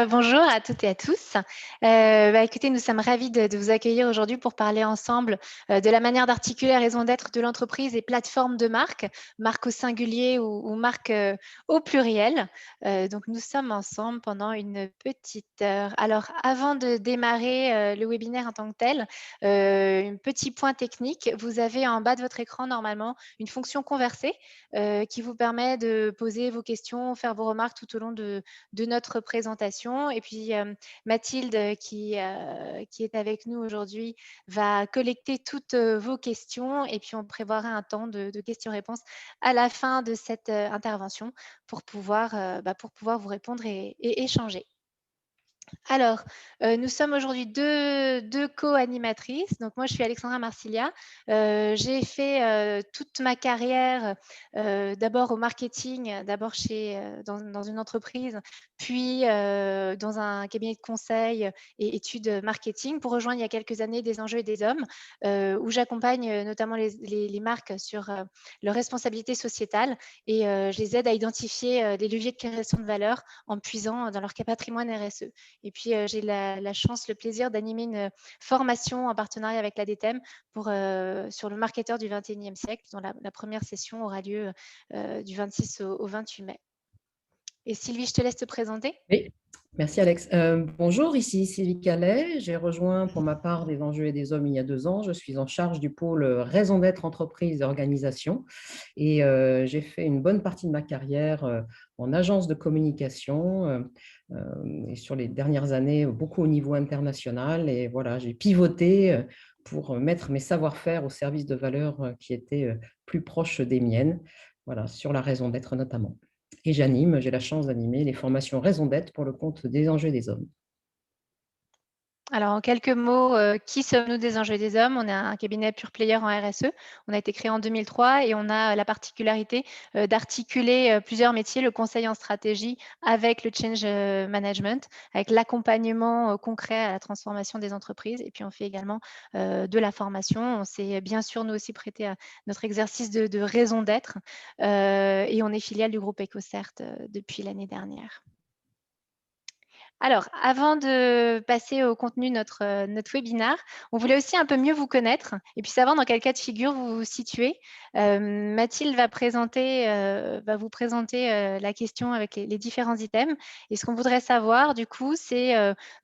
Bonjour à toutes et à tous. Écoutez, nous sommes ravis de vous accueillir aujourd'hui pour parler ensemble de la manière d'articuler la raison d'être de l'entreprise et plateforme de marque, marque au singulier ou marque au pluriel. Donc, nous sommes ensemble pendant une petite heure. Alors, avant de démarrer le webinaire en tant que tel, un petit point technique. Vous avez en bas de votre écran, normalement, une fonction converser qui vous permet de poser vos questions, faire vos remarques tout au long de notre présentation. Et puis, Mathilde, qui est avec nous aujourd'hui, va collecter toutes vos questions et puis on prévoira un temps de questions-réponses à la fin de cette intervention pour pouvoir vous répondre et échanger. Alors, nous sommes aujourd'hui deux co-animatrices. Donc moi, je suis Alexandra Marsilia. J'ai fait toute ma carrière d'abord au marketing, d'abord dans une entreprise, puis dans un cabinet de conseil et études marketing pour rejoindre il y a quelques années Des Enjeux et des Hommes, où j'accompagne notamment les marques sur leur responsabilité sociétale et je les aide à identifier les leviers de création de valeur en puisant dans leur patrimoine RSE. Et puis, j'ai la chance, le plaisir d'animer une formation en partenariat avec l'ADTEM sur le marketeur du 21e siècle, dont la première session aura lieu du 26 au 28 mai. Et Sylvie, je te laisse te présenter. Oui, merci Alex. Bonjour, ici Sylvie Calais. J'ai rejoint pour ma part Des Enjeux et des Hommes il y a 2 ans. Je suis en charge du pôle raison d'être entreprise et organisation. Et j'ai fait une bonne partie de ma carrière en agence de communication et sur les dernières années, beaucoup au niveau international. Et voilà, j'ai pivoté pour mettre mes savoir-faire au service de valeurs qui étaient plus proches des miennes, voilà, sur la raison d'être notamment. Et j'ai la chance d'animer les formations raison d'être pour le compte Des Enjeux et des Hommes. Alors, en quelques mots, qui sommes-nous Des Enjeux et des Hommes? On est un cabinet pure player en RSE. On a été créé en 2003 et on a la particularité d'articuler plusieurs métiers, le conseil en stratégie avec le change management, avec l'accompagnement concret à la transformation des entreprises. Et puis, on fait également de la formation. On s'est bien sûr, nous aussi, prêté à notre exercice de raison d'être et on est filiale du groupe EcoCert depuis l'année dernière. Alors, avant de passer au contenu de notre webinaire, on voulait aussi un peu mieux vous connaître et puis savoir dans quel cas de figure vous vous situez. Mathilde va vous présenter la question avec les différents items. Et ce qu'on voudrait savoir, du coup, c'est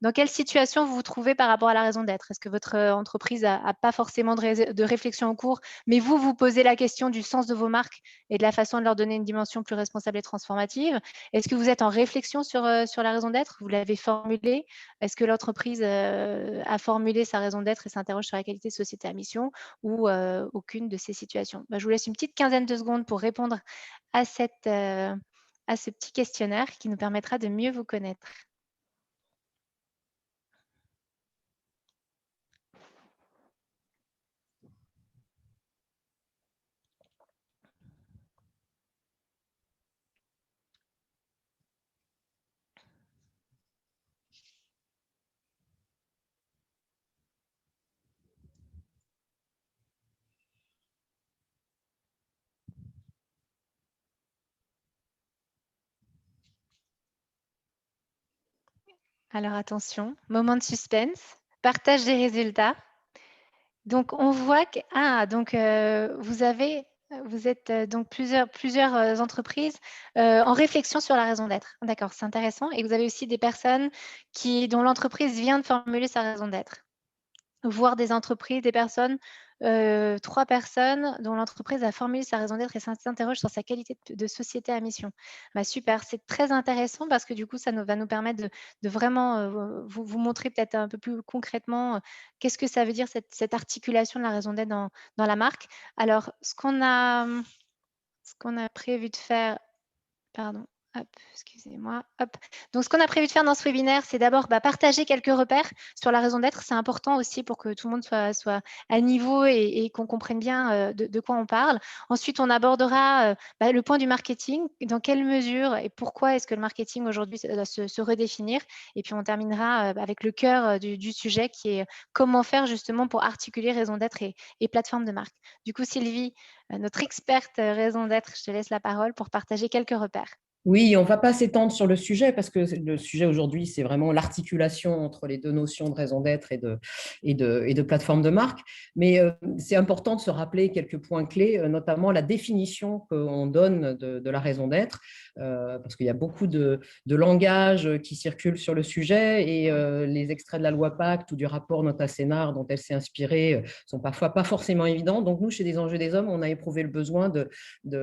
dans quelle situation vous vous trouvez par rapport à la raison d'être. Est-ce que votre entreprise n'a pas forcément de réflexion en cours, mais vous posez la question du sens de vos marques et de la façon de leur donner une dimension plus responsable et transformative? Est-ce que vous êtes en réflexion sur la raison d'être? Vous l'avez formulée? Est-ce que l'entreprise a formulé sa raison d'être et s'interroge sur la qualité de société à mission ou aucune de ces situations? Je vous laisse une petite quinzaine de secondes pour répondre à ce petit questionnaire qui nous permettra de mieux vous connaître. Alors attention, moment de suspense, partage des résultats. Donc on voit que vous êtes donc plusieurs entreprises en réflexion sur la raison d'être. D'accord, c'est intéressant. Et vous avez aussi des personnes dont l'entreprise vient de formuler sa raison d'être. Voire des entreprises, des personnes, 3 personnes dont l'entreprise a formulé sa raison d'être et s'interroge sur sa qualité de société à mission. Super, c'est très intéressant parce que du coup, ça va nous permettre de vraiment vous montrer peut-être un peu plus concrètement qu'est-ce que ça veut dire cette articulation de la raison d'être dans la marque. Alors, ce qu'on a prévu de faire, pardon, hop, excusez-moi, hop. Donc, ce qu'on a prévu de faire dans ce webinaire, c'est d'abord partager quelques repères sur la raison d'être. C'est important aussi pour que tout le monde soit à niveau et qu'on comprenne bien de quoi on parle. Ensuite, on abordera le point du marketing. Dans quelle mesure et pourquoi est-ce que le marketing aujourd'hui doit se redéfinir? Et puis, on terminera avec le cœur du sujet qui est comment faire justement pour articuler raison d'être et plateforme de marque. Du coup, Sylvie, notre experte raison d'être, je te laisse la parole pour partager quelques repères. Oui, on ne va pas s'étendre sur le sujet parce que le sujet aujourd'hui, c'est vraiment l'articulation entre les deux notions de raison d'être et de plateforme de marque. Mais c'est important de se rappeler quelques points clés, notamment la définition qu'on donne de la raison d'être, parce qu'il y a beaucoup de langage qui circule sur le sujet et les extraits de la loi Pacte ou du rapport Nota Sénar dont elle s'est inspirée sont parfois pas forcément évidents. Donc nous, chez des enjeux des hommes, on a éprouvé le besoin de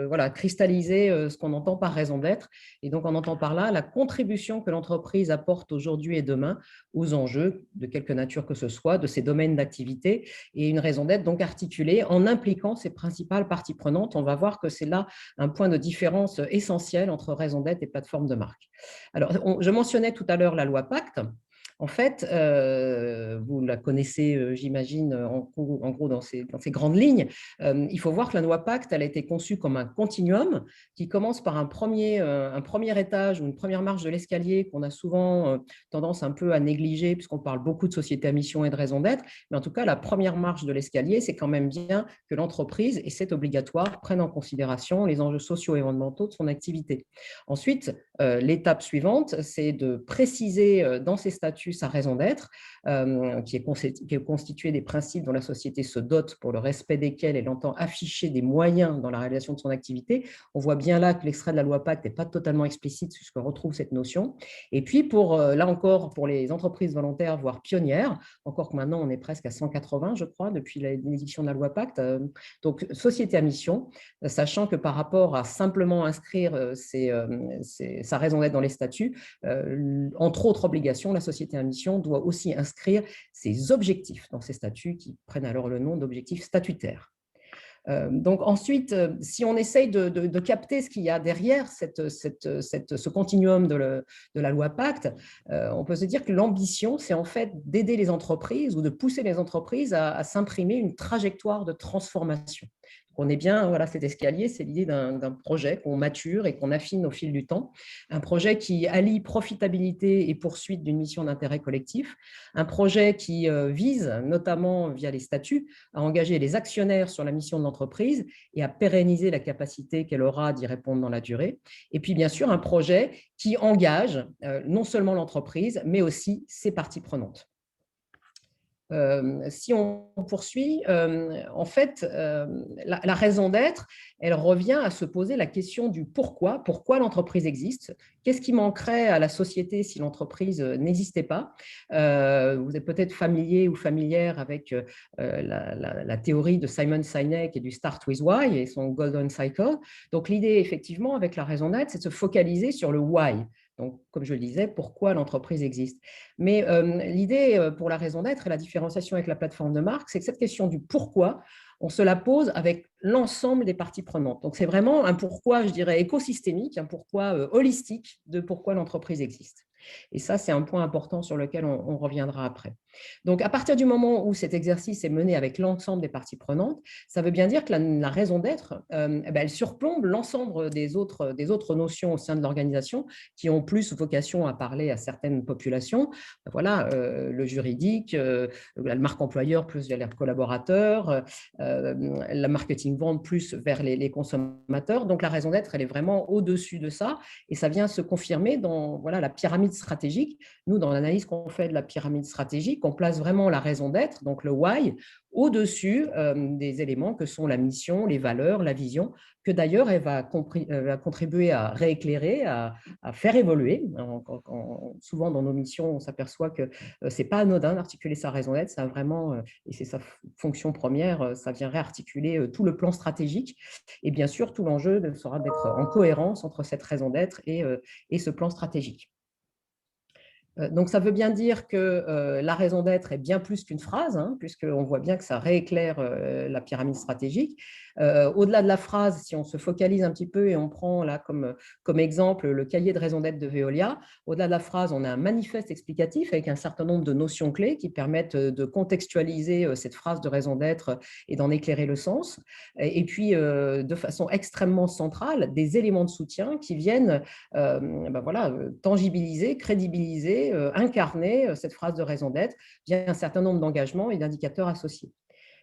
voilà, cristalliser ce qu'on entend par raison d'être. Et donc, on entend par là la contribution que l'entreprise apporte aujourd'hui et demain aux enjeux, de quelque nature que ce soit, de ses domaines d'activité, et une raison d'être donc articulée en impliquant ses principales parties prenantes. On va voir que c'est là un point de différence essentiel entre raison d'être et plateforme de marque. Alors, je mentionnais tout à l'heure la loi Pacte. En fait, vous la connaissez, j'imagine, en gros dans ces grandes lignes. Il faut voir que la loi Pacte, elle a été conçue comme un continuum qui commence par un premier étage ou une première marche de l'escalier qu'on a souvent tendance un peu à négliger puisqu'on parle beaucoup de société à mission et de raison d'être. Mais en tout cas, la première marche de l'escalier, c'est quand même bien que l'entreprise, et c'est obligatoire, prenne en considération les enjeux sociaux et environnementaux de son activité. Ensuite, l'étape suivante, c'est de préciser dans ses statuts sa raison d'être, qui est constituée des principes dont la société se dote pour le respect desquels elle entend afficher des moyens dans la réalisation de son activité. On voit bien là que l'extrait de la loi Pacte n'est pas totalement explicite puisqu'on retrouve cette notion. Et puis, là encore, pour les entreprises volontaires, voire pionnières, encore que maintenant on est presque à 180, je crois, depuis l'édiction de la loi Pacte, donc société à mission, sachant que par rapport à simplement inscrire sa raison d'être dans les statuts, entre autres obligations, la société à mission doit aussi inscrire ses objectifs dans ses statuts qui prennent alors le nom d'objectifs statutaires. Donc ensuite, si on essaye de capter ce qu'il y a derrière ce continuum de la loi Pacte, on peut se dire que l'ambition, c'est en fait d'aider les entreprises ou de pousser les entreprises à s'imprimer une trajectoire de transformation. On est bien, voilà, cet escalier, c'est l'idée d'un projet qu'on mature et qu'on affine au fil du temps. Un projet qui allie profitabilité et poursuite d'une mission d'intérêt collectif. Un projet qui vise, notamment via les statuts, à engager les actionnaires sur la mission de l'entreprise et à pérenniser la capacité qu'elle aura d'y répondre dans la durée. Et puis, bien sûr, un projet qui engage non seulement l'entreprise, mais aussi ses parties prenantes. Si on poursuit, en fait, la raison d'être, elle revient à se poser la question du pourquoi l'entreprise existe, qu'est-ce qui manquerait à la société si l'entreprise n'existait pas. Vous êtes peut-être familier ou familière avec la théorie de Simon Sinek et du Start with Why et son Golden Cycle. Donc l'idée, effectivement, avec la raison d'être, c'est de se focaliser sur le why. Donc, comme je le disais, pourquoi l'entreprise existe. Mais l'idée pour la raison d'être et la différenciation avec la plateforme de marque, c'est que cette question du pourquoi, on se la pose avec l'ensemble des parties prenantes. Donc, c'est vraiment un pourquoi, je dirais, écosystémique, un pourquoi holistique de pourquoi l'entreprise existe. Et ça, c'est un point important sur lequel on reviendra après. Donc, à partir du moment où cet exercice est mené avec l'ensemble des parties prenantes, ça veut bien dire que la raison d'être, elle surplombe l'ensemble des autres notions au sein de l'organisation qui ont plus vocation à parler à certaines populations. Voilà, le juridique, la marque employeur plus vers les collaborateurs, la marketing vente plus vers les consommateurs. Donc, la raison d'être, elle est vraiment au-dessus de ça et ça vient se confirmer dans voilà, la pyramide stratégique. Nous, dans l'analyse qu'on fait de la pyramide stratégique, on place vraiment la raison d'être, donc le why, au-dessus des éléments que sont la mission, les valeurs, la vision, que d'ailleurs elle va contribuer à rééclairer, à faire évoluer. Souvent dans nos missions, on s'aperçoit que ce n'est pas anodin d'articuler sa raison d'être, ça vraiment, et c'est sa fonction première, ça vient réarticuler tout le plan stratégique. Et bien sûr, tout l'enjeu sera d'être en cohérence entre cette raison d'être et ce plan stratégique. Donc, ça veut bien dire que la raison d'être est bien plus qu'une phrase, hein, puisqu'on voit bien que ça rééclaire la pyramide stratégique. Au-delà de la phrase, si on se focalise un petit peu et on prend là comme exemple le cahier de raison d'être de Veolia, au-delà de la phrase, on a un manifeste explicatif avec un certain nombre de notions clés qui permettent de contextualiser cette phrase de raison d'être et d'en éclairer le sens. Et puis, de façon extrêmement centrale, des éléments de soutien qui viennent tangibiliser, crédibiliser, incarner cette phrase de raison d'être via un certain nombre d'engagements et d'indicateurs associés.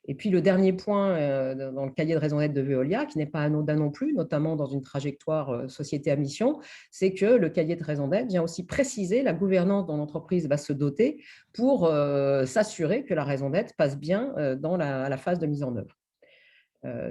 Et puis le dernier point dans le cahier de raison d'être de Veolia, qui n'est pas anodin non plus, notamment dans une trajectoire société à mission, c'est que le cahier de raison d'être vient aussi préciser la gouvernance dont l'entreprise va se doter pour s'assurer que la raison d'être passe bien à la phase de mise en œuvre.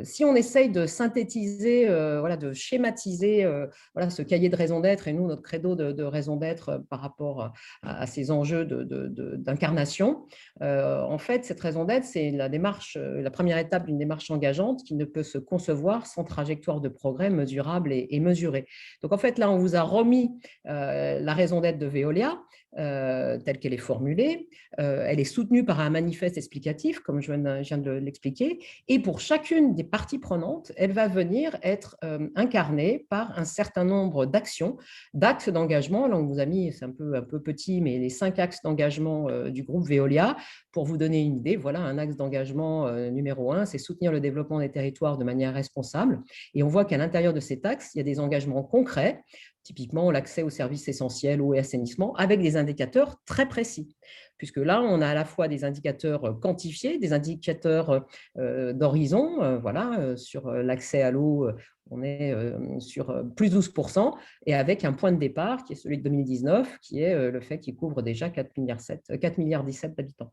Si on essaye de synthétiser, voilà, de schématiser voilà, ce cahier de raison d'être et nous, notre credo de raison d'être par rapport à ces enjeux d'incarnation, en fait, cette raison d'être, c'est la première étape d'une démarche engageante qui ne peut se concevoir sans trajectoire de progrès mesurable et mesurée. Donc, en fait, là, on vous a remis la raison d'être de Veolia, telle qu'elle est formulée. Elle est soutenue par un manifeste explicatif, comme je viens de l'expliquer, et pour chacune des parties prenantes, elle va venir être incarnée par un certain nombre d'actions, d'axes d'engagement. Là, on vous a mis, c'est un peu petit, mais les 5 axes d'engagement du groupe Veolia. Pour vous donner une idée, voilà un axe d'engagement numéro 1, c'est soutenir le développement des territoires de manière responsable. Et on voit qu'à l'intérieur de ces axes, il y a des engagements concrets, typiquement l'accès aux services essentiels, eau et assainissement, avec des indicateurs très précis. Puisque là, on a à la fois des indicateurs quantifiés, des indicateurs d'horizon. Voilà, sur l'accès à l'eau, on est sur plus 12%, et avec un point de départ qui est celui de 2019, qui est le fait qu'il couvre déjà 4,17 milliards d'habitants.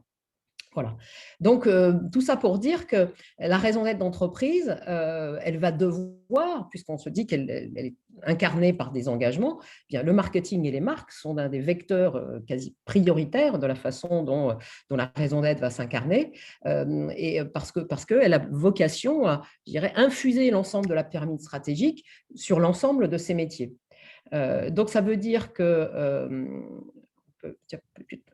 Voilà. Donc, tout ça pour dire que la raison d'être d'entreprise, elle va devoir, puisqu'on se dit qu'elle est incarnée par des engagements, eh bien, le marketing et les marques sont un des vecteurs quasi prioritaires de la façon dont la raison d'être va s'incarner, et parce qu'elle a vocation à, je dirais, infuser l'ensemble de la pyramide stratégique sur l'ensemble de ces métiers. Donc, ça veut dire que…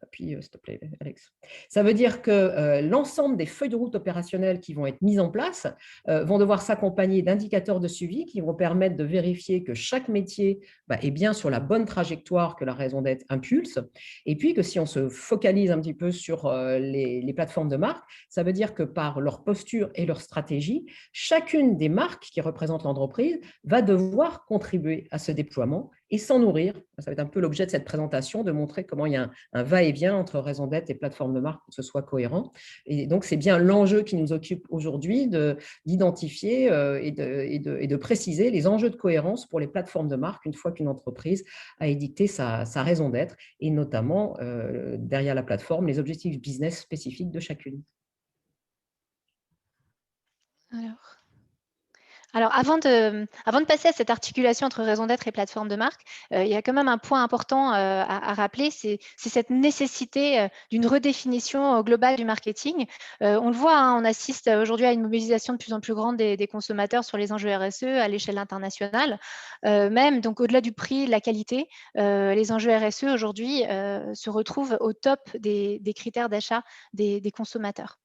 Appuie, s'il te plaît, Alex. Ça veut dire que l'ensemble des feuilles de route opérationnelles qui vont être mises en place vont devoir s'accompagner d'indicateurs de suivi qui vont permettre de vérifier que chaque métier est bien sur la bonne trajectoire que la raison d'être impulse. Et puis que si on se focalise un petit peu sur les plateformes de marque, ça veut dire que par leur posture et leur stratégie, chacune des marques qui représentent l'entreprise va devoir contribuer à ce déploiement et s'en nourrir. Ça va être un peu l'objet de cette présentation, de montrer comment il y a un va-et-vient entre raison d'être et plateforme de marque pour que ce soit cohérent. Et donc, c'est bien l'enjeu qui nous occupe aujourd'hui d'identifier et de préciser les enjeux de cohérence pour les plateformes de marque une fois qu'une entreprise a édicté sa raison d'être et notamment, derrière la plateforme, les objectifs business spécifiques de chacune. Alors, avant de passer à cette articulation entre raison d'être et plateforme de marque, il y a quand même un point important à rappeler, c'est cette nécessité d'une redéfinition globale du marketing. On le voit, hein, on assiste aujourd'hui à une mobilisation de plus en plus grande des consommateurs sur les enjeux RSE à l'échelle internationale. Même, donc au-delà du prix, de la qualité, les enjeux RSE aujourd'hui se retrouvent au top des critères d'achat des consommateurs.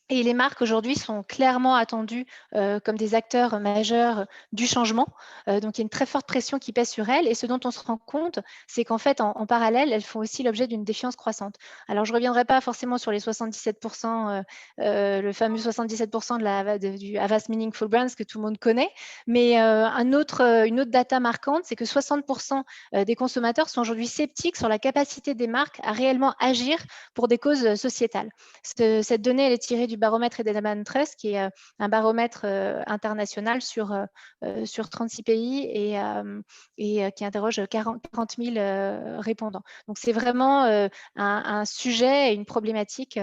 Et les marques aujourd'hui sont clairement attendues comme des acteurs majeurs du changement. Donc, il y a une très forte pression qui pèse sur elles. Et ce dont on se rend compte, c'est qu'en fait, en parallèle, elles font aussi l'objet d'une défiance croissante. Alors, je ne reviendrai pas forcément sur les 77%, le fameux 77% du Avast Meaningful Brands que tout le monde connaît. Mais une autre data marquante, c'est que 60% des consommateurs sont aujourd'hui sceptiques sur la capacité des marques à réellement agir pour des causes sociétales. Cette donnée, elle est tirée du baromètre Edelman Trust, qui est un baromètre international sur 36 pays et qui interroge 40 000 répondants. Donc, c'est vraiment un sujet et une problématique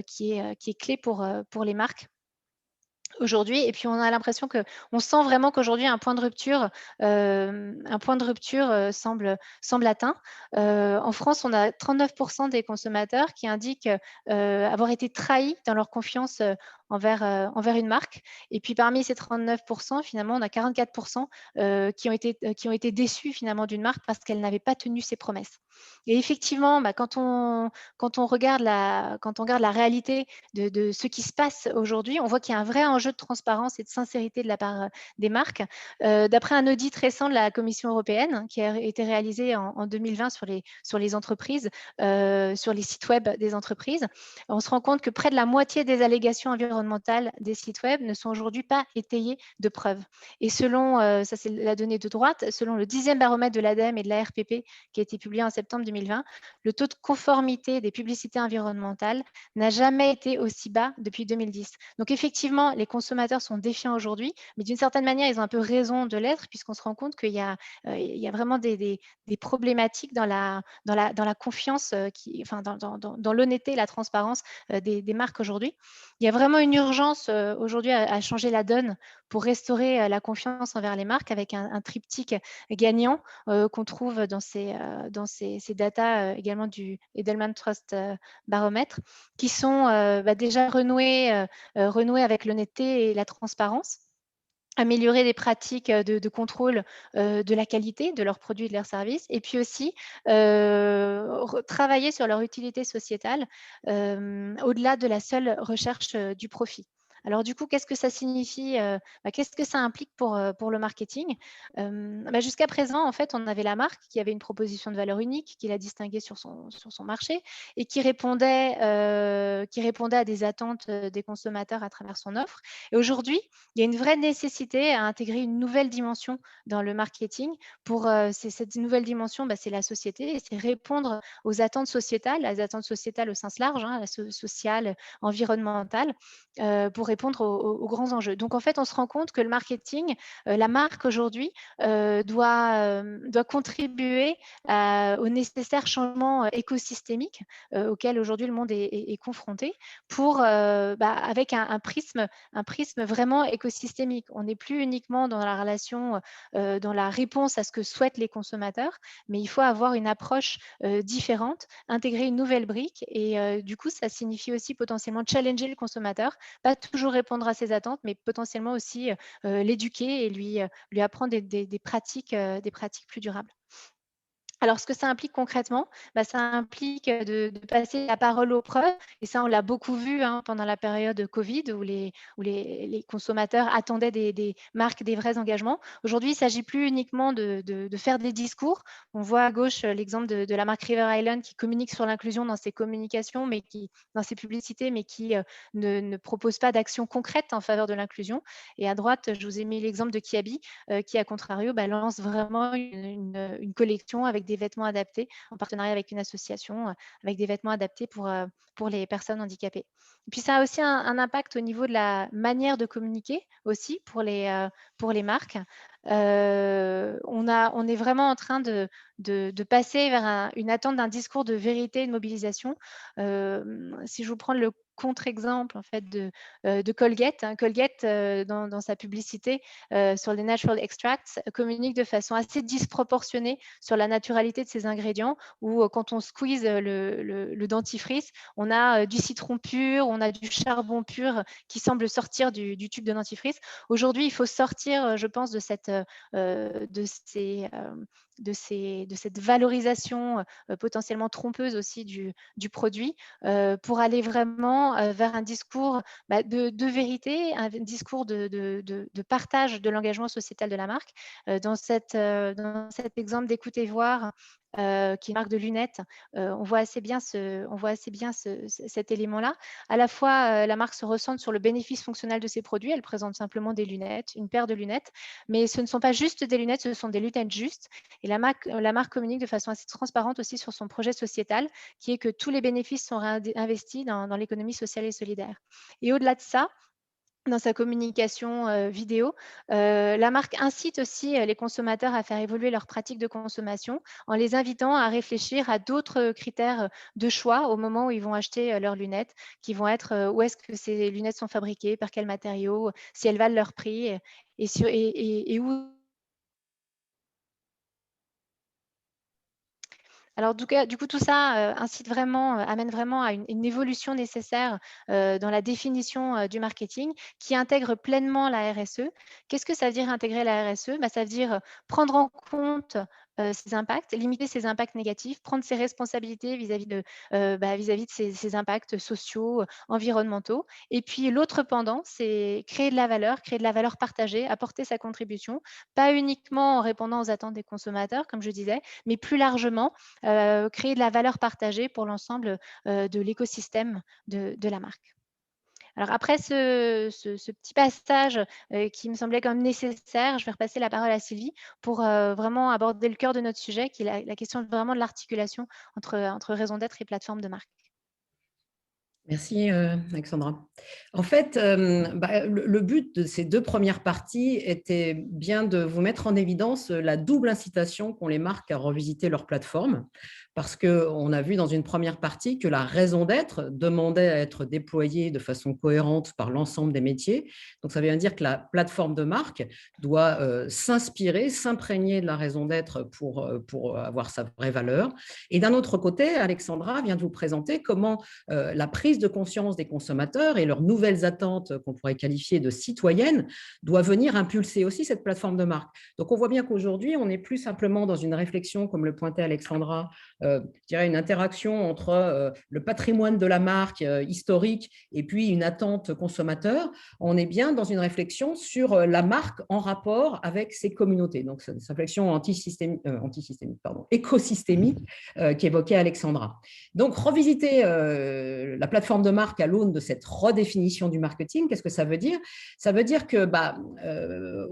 qui est clé pour les marques aujourd'hui. Et puis, on a l'impression qu'on sent vraiment qu'aujourd'hui, un point de rupture semble atteint. En France, on a 39% des consommateurs qui indiquent avoir été trahis dans leur confiance envers une marque. Et puis, parmi ces 39%, finalement, on a 44% qui ont été déçus finalement d'une marque parce qu'elle n'avait pas tenu ses promesses. Et effectivement, quand on regarde la réalité de ce qui se passe aujourd'hui, on voit qu'il y a un vrai enjeu enjeu de transparence et de sincérité de la part des marques. D'après un audit récent de la Commission européenne qui a été réalisé en 2020 sur les entreprises, sur les sites web des entreprises, on se rend compte que près de la moitié des allégations environnementales des sites web ne sont aujourd'hui pas étayées de preuves. Et selon, ça c'est la donnée de droite, selon le 10e baromètre de l'ADEME et de la RPP qui a été publié en septembre 2020, le taux de conformité des publicités environnementales n'a jamais été aussi bas depuis 2010. Donc effectivement, les consommateurs sont défiants aujourd'hui, mais d'une certaine manière, ils ont un peu raison de l'être puisqu'on se rend compte qu'il y a vraiment des problématiques dans la confiance, enfin, dans l'honnêteté et la transparence des marques aujourd'hui. Il y a vraiment une urgence aujourd'hui à changer la donne pour restaurer la confiance envers les marques avec un triptyque gagnant qu'on trouve dans ces datas également du Edelman Trust Baromètre, qui sont déjà renouées avec l'honnêteté et la transparence, améliorer les pratiques de contrôle de la qualité de leurs produits et de leurs services, et puis aussi travailler sur leur utilité sociétale au-delà de la seule recherche du profit. Alors du coup, qu'est-ce que ça signifie qu'est-ce que ça implique pour le marketing? Jusqu'à présent, en fait, on avait la marque qui avait une proposition de valeur unique, qui la distinguait sur son marché et qui répondait à des attentes des consommateurs à travers son offre. Et aujourd'hui, il y a une vraie nécessité à intégrer une nouvelle dimension dans le marketing. Cette nouvelle dimension, c'est la société et c'est répondre aux attentes sociétales au sens large, sociales, environnementales, pour répondre aux grands enjeux. Donc, en fait, on se rend compte que le marketing, la marque aujourd'hui, doit contribuer au nécessaire changement écosystémique auquel aujourd'hui le monde est confronté avec un prisme vraiment écosystémique. On n'est plus uniquement dans la relation, dans la réponse à ce que souhaitent les consommateurs, mais il faut avoir une approche différente, intégrer une nouvelle brique et du coup, ça signifie aussi potentiellement challenger le consommateur, pas toujours répondre à ses attentes, mais potentiellement aussi l'éduquer et lui apprendre des pratiques plus durables. Alors, ce que ça implique concrètement, ça implique de passer la parole aux preuves. Et ça, on l'a beaucoup vu pendant la période Covid où les consommateurs attendaient des marques, des vrais engagements. Aujourd'hui, il ne s'agit plus uniquement de faire des discours. On voit à gauche l'exemple de la marque River Island qui communique sur l'inclusion dans ses communications, dans ses publicités, mais qui ne propose pas d'action concrète en faveur de l'inclusion. Et à droite, je vous ai mis l'exemple de Kiabi qui, à contrario, lance vraiment une collection avec des vêtements adaptés en partenariat avec une association, avec des vêtements adaptés pour les personnes handicapées. Et puis, ça a aussi un impact au niveau de la manière de communiquer aussi pour les marques. On est vraiment en train de passer vers une attente d'un discours de vérité et de mobilisation. Si je vous prends le contre-exemple en fait de Colgate. Colgate, dans sa publicité sur les natural extracts, communique de façon assez disproportionnée sur la naturalité de ces ingrédients, où quand on squeeze le dentifrice, on a du citron pur, on a du charbon pur qui semble sortir du tube de dentifrice. Aujourd'hui, il faut sortir, je pense, de cette valorisation potentiellement trompeuse aussi du produit pour aller vraiment vers un discours de vérité, un discours de partage de l'engagement sociétal de la marque. Dans cet exemple d'écoute et voir, qui est une marque de lunettes, on voit assez bien cet élément-là. À la fois, la marque se recentre sur le bénéfice fonctionnel de ses produits. Elle présente simplement des lunettes, une paire de lunettes, mais ce ne sont pas juste des lunettes, ce sont des lunettes justes. Et la marque communique de façon assez transparente aussi sur son projet sociétal, qui est que tous les bénéfices sont investis dans l'économie sociale et solidaire. Et au-delà de ça, dans sa communication vidéo, la marque incite aussi les consommateurs à faire évoluer leurs pratiques de consommation en les invitant à réfléchir à d'autres critères de choix au moment où ils vont acheter leurs lunettes, qui vont être où est-ce que ces lunettes sont fabriquées, par quels matériaux, si elles valent leur prix et où. Alors, du coup, tout ça amène vraiment à une évolution nécessaire dans la définition du marketing qui intègre pleinement la RSE. Qu'est-ce que ça veut dire intégrer la RSE? Ça veut dire prendre en compte ses impacts, limiter ses impacts négatifs, prendre ses responsabilités vis-à-vis de ses impacts sociaux, environnementaux. Et puis l'autre pendant, c'est créer de la valeur partagée, apporter sa contribution, pas uniquement en répondant aux attentes des consommateurs, comme je disais, mais plus largement, créer de la valeur partagée pour l'ensemble, de l'écosystème de la marque. Alors après ce petit passage, qui me semblait quand même nécessaire, je vais repasser la parole à Sylvie pour, vraiment aborder le cœur de notre sujet qui est la question vraiment de l'articulation entre raison d'être et plateforme de marque. Merci, Alexandra. En fait, le but de ces 2 premières parties était bien de vous mettre en évidence la double incitation qu'ont les marques à revisiter leur plateforme. Parce qu'on a vu dans une première partie que la raison d'être demandait à être déployée de façon cohérente par l'ensemble des métiers. Donc, ça veut dire que la plateforme de marque doit s'inspirer, s'imprégner de la raison d'être pour avoir sa vraie valeur. Et d'un autre côté, Alexandra vient de vous présenter comment la prise de conscience des consommateurs et leurs nouvelles attentes qu'on pourrait qualifier de citoyennes doit venir impulser aussi cette plateforme de marque. Donc, on voit bien qu'aujourd'hui, on n'est plus simplement dans une réflexion, comme le pointait Alexandra, je dirais une interaction entre le patrimoine de la marque historique et puis une attente consommateur. On est bien dans une réflexion sur la marque en rapport avec ses communautés. Donc, c'est une réflexion écosystémique qu'évoquait Alexandra. Donc, revisiter la plateforme de marque à l'aune de cette redéfinition du marketing, qu'est-ce que ça veut dire? Ça veut dire que,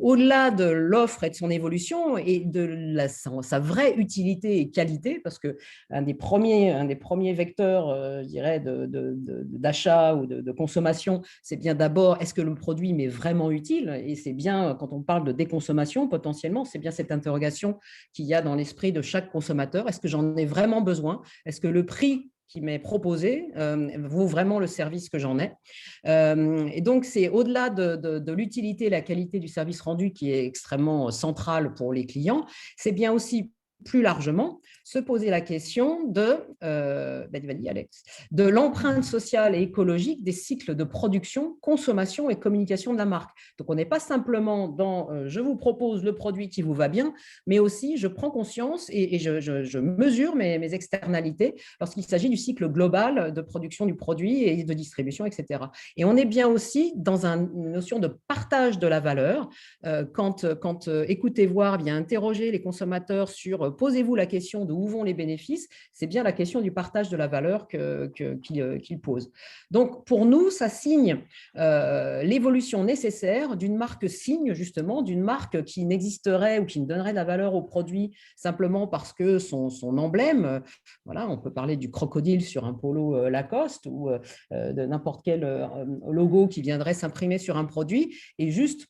au-delà de l'offre et de son évolution et de sa vraie utilité et qualité, parce qu'un des premiers vecteurs, je dirais, d'achat ou de consommation, c'est bien d'abord, est-ce que le produit m'est vraiment utile? Et c'est bien, quand on parle de déconsommation, potentiellement, c'est bien cette interrogation qu'il y a dans l'esprit de chaque consommateur. Est-ce que j'en ai vraiment besoin? Est-ce que le prix qui m'est proposé vaut vraiment le service que j'en ai. Et donc, c'est au-delà de l'utilité et la qualité du service rendu qui est extrêmement centrale pour les clients, c'est bien aussi plus largement se poser la question de l'empreinte sociale et écologique des cycles de production, consommation et communication de la marque. Donc, on n'est pas simplement dans je vous propose le produit qui vous va bien, mais aussi je prends conscience et je mesure mes externalités lorsqu'il s'agit du cycle global de production du produit et de distribution, etc. Et on est bien aussi dans une notion de partage de la valeur. Quand écoutez voir, bien interroger les consommateurs sur posez-vous la question de où vont les bénéfices, c'est bien la question du partage de la valeur qu'il pose. Donc, pour nous, ça signe l'évolution nécessaire d'une marque signe, justement, d'une marque qui n'existerait ou qui ne donnerait de la valeur au produit simplement parce que son emblème, voilà, on peut parler du crocodile sur un polo Lacoste ou de n'importe quel logo qui viendrait s'imprimer sur un produit, et juste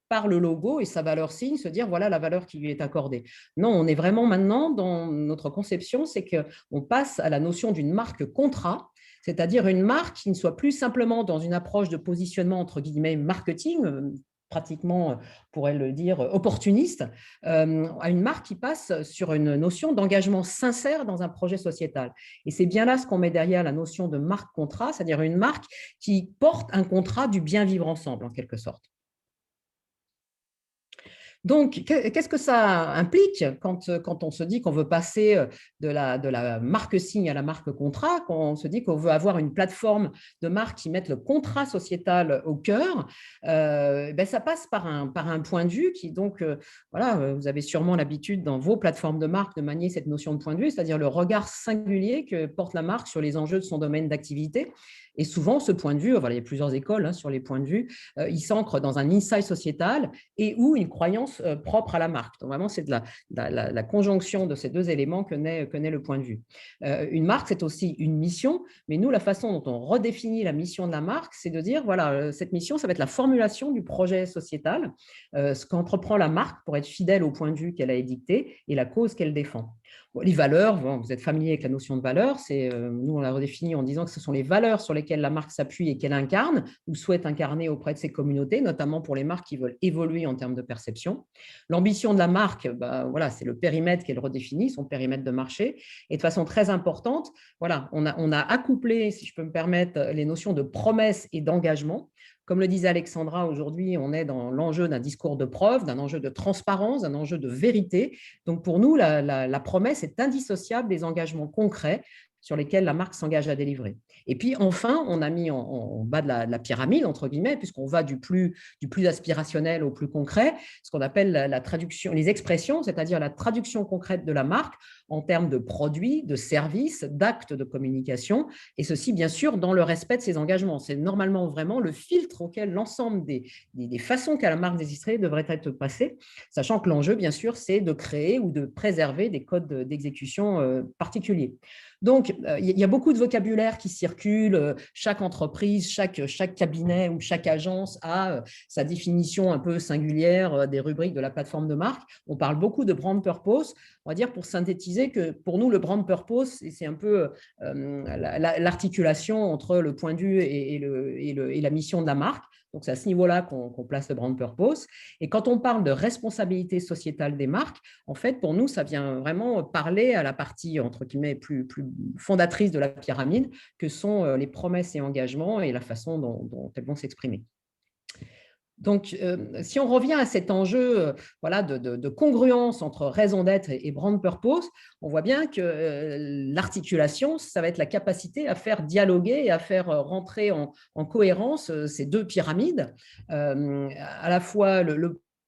par le logo et sa valeur signe, se dire voilà la valeur qui lui est accordée. Non, on est vraiment maintenant dans notre conception, c'est qu'on passe à la notion d'une marque contrat, c'est-à-dire une marque qui ne soit plus simplement dans une approche de positionnement entre guillemets marketing, pratiquement, on pourrait le dire, opportuniste, à une marque qui passe sur une notion d'engagement sincère dans un projet sociétal. Et c'est bien là ce qu'on met derrière la notion de marque-contrat, c'est-à-dire une marque qui porte un contrat du bien vivre ensemble, en quelque sorte. Donc, qu'est-ce que ça implique quand on se dit qu'on veut passer de la marque signe à la marque contrat, quand on se dit qu'on veut avoir une plateforme de marque qui mette le contrat sociétal au cœur, ça passe par un point de vue qui, donc, voilà, vous avez sûrement l'habitude dans vos plateformes de marque de manier cette notion de point de vue, c'est-à-dire le regard singulier que porte la marque sur les enjeux de son domaine d'activité. Et souvent, ce point de vue, voilà, il y a plusieurs écoles sur les points de vue, il s'ancre dans un insight sociétal et ou une croyance propre à la marque. Donc vraiment, c'est de la conjonction de ces deux éléments que naît le point de vue. Une marque, c'est aussi une mission, mais nous, la façon dont on redéfinit la mission de la marque, c'est de dire, voilà, cette mission, ça va être la formulation du projet sociétal, ce qu'entreprend la marque pour être fidèle au point de vue qu'elle a édicté et la cause qu'elle défend. Bon, les valeurs, bon, vous êtes familier avec la notion de valeur, nous on la redéfinit en disant que ce sont les valeurs sur lesquelles la marque s'appuie et qu'elle incarne ou souhaite incarner auprès de ses communautés, notamment pour les marques qui veulent évoluer en termes de perception. L'ambition de la marque, voilà, c'est le périmètre qu'elle redéfinit, son périmètre de marché. Et de façon très importante, voilà, on a accouplé, si je peux me permettre, les notions de promesse et d'engagement Comme le disait Alexandra, aujourd'hui, on est dans l'enjeu d'un discours de preuve, d'un enjeu de transparence, d'un enjeu de vérité. Donc, pour nous, la promesse est indissociable des engagements concrets sur lesquels la marque s'engage à délivrer. Et puis, enfin, on a mis en bas de la pyramide, entre guillemets, puisqu'on va du plus aspirationnel au plus concret, ce qu'on appelle la traduction, les expressions, c'est-à-dire la traduction concrète de la marque en termes de produits, de services, d'actes de communication, et ceci, bien sûr, dans le respect de ses engagements. C'est normalement vraiment le filtre auquel l'ensemble des façons qu'a la marque d'exister devrait être passé, sachant que l'enjeu, bien sûr, c'est de créer ou de préserver des codes d'exécution particuliers. Donc, il y a beaucoup de vocabulaire qui circule. Chaque entreprise, chaque cabinet ou chaque agence a sa définition un peu singulière des rubriques de la plateforme de marque. On parle beaucoup de brand purpose. On va dire, pour synthétiser, que pour nous, le brand purpose, c'est un peu l'articulation entre le point de vue et la mission de la marque. Donc, c'est à ce niveau-là qu'on place le brand purpose. Et quand on parle de responsabilité sociétale des marques, en fait, pour nous, ça vient vraiment parler à la partie, entre guillemets, plus fondatrice de la pyramide, que sont les promesses et engagements et la façon dont elles vont s'exprimer. Donc, si on revient à cet enjeu voilà, de congruence entre raison d'être et brand purpose, on voit bien que l'articulation, ça va être la capacité à faire dialoguer et à faire rentrer en cohérence ces deux pyramides. À la fois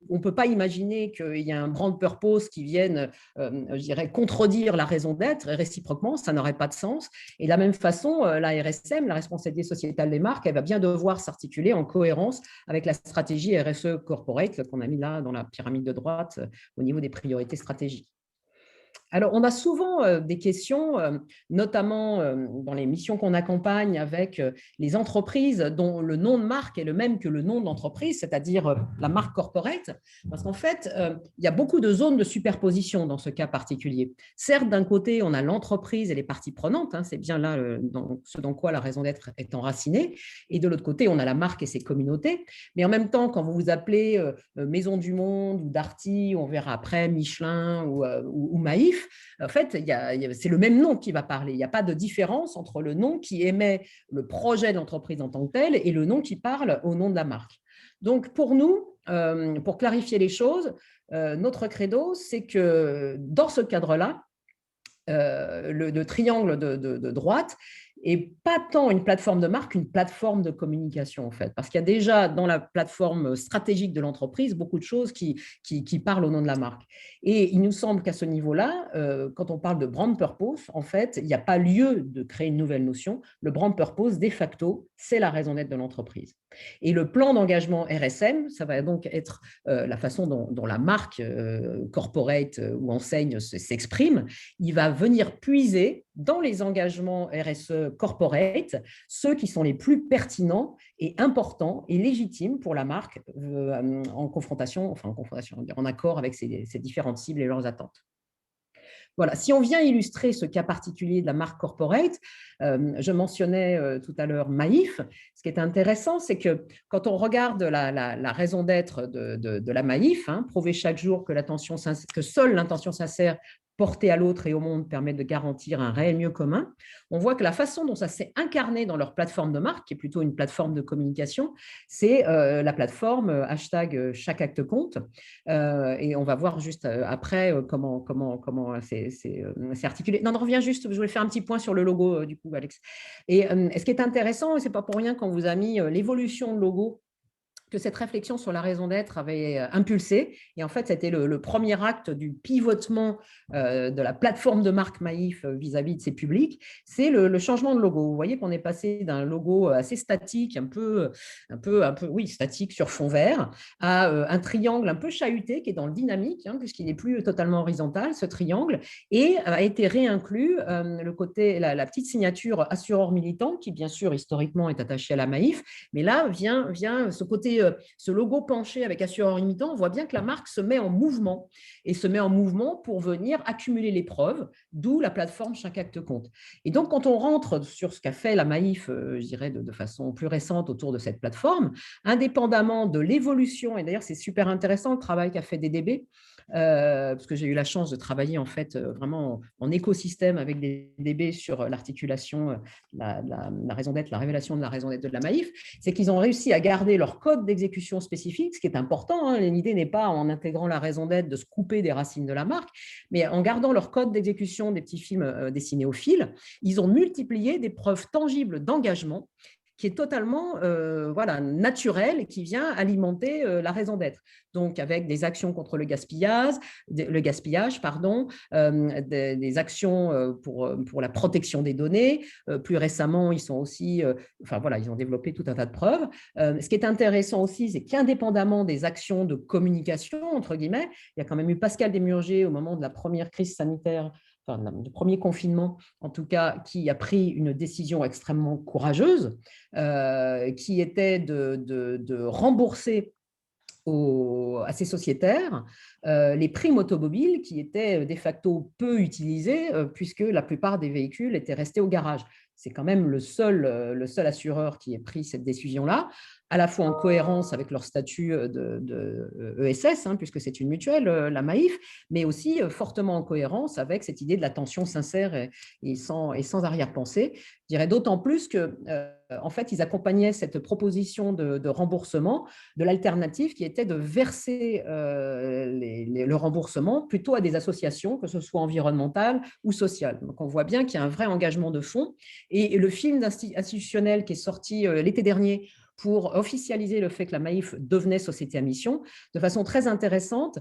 on ne peut pas imaginer qu'il y ait un brand purpose qui vienne, je dirais, contredire la raison d'être, et réciproquement, ça n'aurait pas de sens. Et de la même façon, la RSM, la responsabilité sociétale des marques, elle va bien devoir s'articuler en cohérence avec la stratégie RSE Corporate qu'on a mis là dans la pyramide de droite au niveau des priorités stratégiques. Alors, on a souvent des questions, notamment dans les missions qu'on accompagne avec les entreprises dont le nom de marque est le même que le nom de l'entreprise, c'est-à-dire la marque corporate, parce qu'en fait, il y a beaucoup de zones de superposition dans ce cas particulier. Certes, d'un côté, on a l'entreprise et les parties prenantes, hein, c'est bien là ce dans quoi la raison d'être est enracinée, et de l'autre côté, on a la marque et ses communautés, mais en même temps, quand vous vous appelez Maison du Monde ou Darty, on verra après Michelin ou Maïf, en fait, c'est le même nom qui va parler. Il n'y a pas de différence entre le nom qui émet le projet de l'entreprise en tant que tel et le nom qui parle au nom de la marque. Donc, pour nous, pour clarifier les choses, notre credo, c'est que dans ce cadre-là, le triangle de droite et pas tant une plateforme de marque, une plateforme de communication en fait. Parce qu'il y a déjà dans la plateforme stratégique de l'entreprise beaucoup de choses qui parlent au nom de la marque. Et il nous semble qu'à ce niveau-là, quand on parle de brand purpose, en fait, il n'y a pas lieu de créer une nouvelle notion. Le brand purpose, de facto, c'est la raison d'être de l'entreprise. Et le plan d'engagement RSM, ça va donc être la façon dont la marque corporate ou enseigne s'exprime. Il va venir puiser dans les engagements RSE corporate ceux qui sont les plus pertinents et importants et légitimes pour la marque en accord avec ses différentes cibles et leurs attentes. Voilà, si on vient illustrer ce cas particulier de la marque corporate, je mentionnais tout à l'heure Maïf. Ce qui est intéressant, c'est que quand on regarde la raison d'être de la Maïf, hein, prouver chaque jour que seule l'intention sincère portée à l'autre et au monde permet de garantir un réel mieux commun, on voit que la façon dont ça s'est incarné dans leur plateforme de marque, qui est plutôt une plateforme de communication, c'est la plateforme hashtag chaque acte compte. Et on va voir juste après comment c'est articulé. Non, on revient juste, je voulais faire un petit point sur le logo du coup, Alex. Et ce qui est intéressant, et ce n'est pas pour rien qu'on vous a mis l'évolution de logo que cette réflexion sur la raison d'être avait impulsé. Et en fait, c'était le premier acte du pivotement de la plateforme de marque Maïf vis-à-vis de ses publics, c'est le changement de logo. Vous voyez qu'on est passé d'un logo assez statique, un peu statique sur fond vert, à un triangle un peu chahuté qui est dans le dynamique, hein, puisqu'il n'est plus totalement horizontal, ce triangle, et a été réinclus la petite signature assureur militant, qui bien sûr historiquement est attachée à la Maïf, mais là vient ce logo penché avec assureur imitant, on voit bien que la marque se met en mouvement et se met en mouvement pour venir accumuler les preuves, d'où la plateforme Chaque acte compte. Et donc, quand on rentre sur ce qu'a fait la Maïf, je dirais de façon plus récente autour de cette plateforme, indépendamment de l'évolution, et d'ailleurs c'est super intéressant le travail qu'a fait DDB, parce que j'ai eu la chance de travailler en fait vraiment en écosystème avec des DB sur l'articulation, la raison d'être, la révélation de la raison d'être de la Maïf, c'est qu'ils ont réussi à garder leur code d'exécution spécifique, ce qui est important. Hein. L'idée n'est pas en intégrant la raison d'être de se couper des racines de la marque, mais en gardant leur code d'exécution des petits films dessinés au fil, ils ont multiplié des preuves tangibles d'engagement qui est totalement voilà, naturel et qui vient alimenter la raison d'être. Donc, avec des actions contre le gaspillage pardon, des actions pour la protection des données. Plus récemment, ils sont aussi, enfin voilà, ils ont développé tout un tas de preuves. Ce qui est intéressant aussi, c'est qu'indépendamment des actions de communication, entre guillemets, il y a quand même eu Pascal Desmurger au moment de la première crise sanitaire, enfin, le premier confinement, en tout cas, qui a pris une décision extrêmement courageuse, qui était de rembourser à ces sociétaires les primes automobiles qui étaient de facto peu utilisées puisque la plupart des véhicules étaient restés au garage. C'est quand même le seul assureur qui ait pris cette décision-là, à la fois en cohérence avec leur statut de ESS, hein, puisque c'est une mutuelle, la Maïf, mais aussi fortement en cohérence avec cette idée de l'attention sincère et sans arrière-pensée. Je dirais d'autant plus que en fait, ils accompagnaient cette proposition de remboursement de l'alternative qui était de verser le remboursement plutôt à des associations, que ce soit environnementales ou sociales. Donc, on voit bien qu'il y a un vrai engagement de fond. Et le film institutionnel qui est sorti l'été dernier pour officialiser le fait que la Maïf devenait société à mission, de façon très intéressante,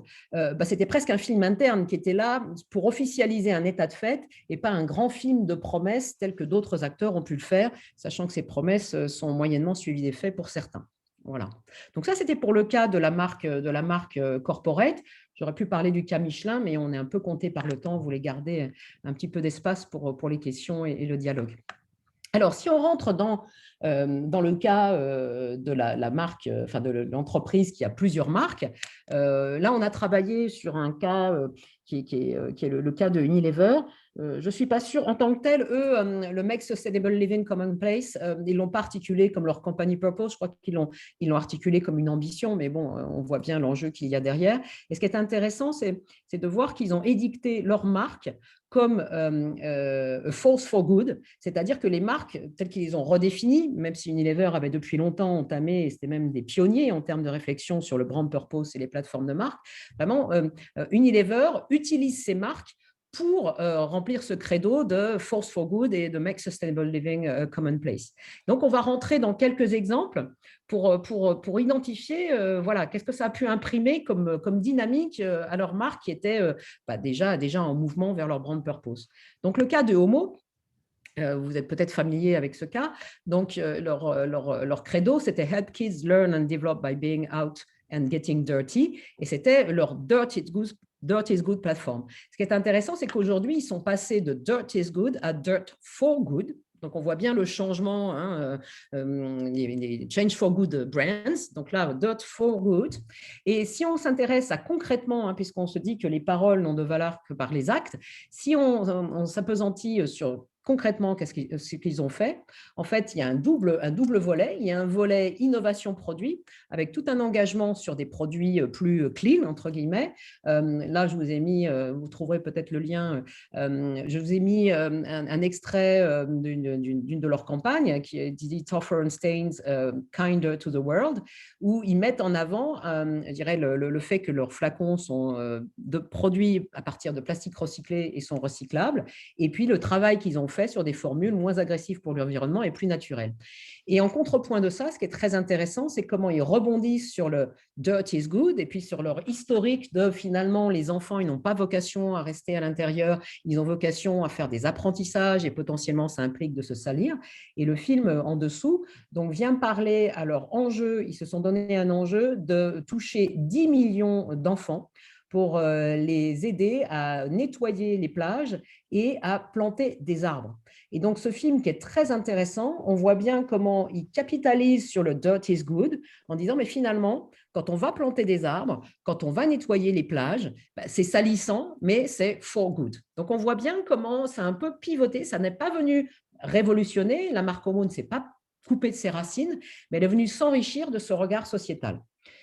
c'était presque un film interne qui était là pour officialiser un état de fait et pas un grand film de promesses tel que d'autres acteurs ont pu le faire, sachant que ces promesses sont moyennement suivies des faits pour certains. Voilà. Donc ça, c'était pour le cas de la marque corporate. J'aurais pu parler du cas Michelin, mais on est un peu compté par le temps. Vous voulez garder un petit peu d'espace pour les questions et le dialogue. Alors, si on rentre dans le cas de la marque, enfin de l'entreprise qui a plusieurs marques, là, on a travaillé sur un cas qui est le cas de Unilever. Je ne suis pas sûre, en tant que tel, eux, le Make Sustainable Living Commonplace, ils ne l'ont pas articulé comme leur company purpose, je crois qu'ils l'ont articulé comme une ambition, mais bon, on voit bien l'enjeu qu'il y a derrière. Et ce qui est intéressant, c'est de voir qu'ils ont édicté leur marque comme force for good, c'est-à-dire que les marques, telles qu'ils les ont redéfinies, même si Unilever avait depuis longtemps entamé, et c'était même des pionniers en termes de réflexion sur le brand purpose et les plateformes de marque, vraiment, Unilever utilise ces marques pour remplir ce credo de force for good et de make sustainable living commonplace. Donc, on va rentrer dans quelques exemples pour identifier voilà, qu'est-ce que ça a pu imprimer comme dynamique à leur marque qui était déjà en mouvement vers leur brand purpose. Donc, le cas de Homo, vous êtes peut-être familier avec ce cas. Donc, leur credo, c'était « Help kids learn and develop by being out and getting dirty ». Et c'était leur Dirt is Good platform. Ce qui est intéressant, c'est qu'aujourd'hui, ils sont passés de Dirt is Good à Dirt for Good. Donc, on voit bien le changement, hein, les Change for Good brands. Donc là, Dirt for Good. Et si on s'intéresse à concrètement, hein, puisqu'on se dit que les paroles n'ont de valeur que par les actes, si on s'appesantit sur concrètement, ce qu'ils ont fait? En fait, il y a un double volet. Il y a un volet innovation produit avec tout un engagement sur des produits plus clean, entre guillemets. Là, je vous ai mis, vous trouverez peut-être le lien, je vous ai mis un extrait d'une de leurs campagnes qui est dit Tougher and Stains, Kinder to the World, où ils mettent en avant, je dirais, le fait que leurs flacons sont produits à partir de plastique recyclé et sont recyclables, et puis le travail qu'ils ont fait sur des formules moins agressives pour l'environnement et plus naturelles. Et en contrepoint de ça, ce qui est très intéressant, c'est comment ils rebondissent sur le dirt is good et puis sur leur historique de finalement les enfants, ils n'ont pas vocation à rester à l'intérieur, ils ont vocation à faire des apprentissages et potentiellement ça implique de se salir. Et le film en dessous donc, vient parler à leur enjeu, ils se sont donné un enjeu de toucher 10 millions d'enfants pour les aider à nettoyer les plages et à planter des arbres. Et donc, ce film qui est très intéressant, on voit bien comment il capitalise sur le dirt is good en disant, mais finalement, quand on va planter des arbres, quand on va nettoyer les plages, c'est salissant, mais c'est for good. Donc, on voit bien comment ça a un peu pivoté, ça n'est pas venu révolutionner, la marque Homo ne s'est pas coupée de ses racines, mais elle est venue s'enrichir de ce regard sociétal.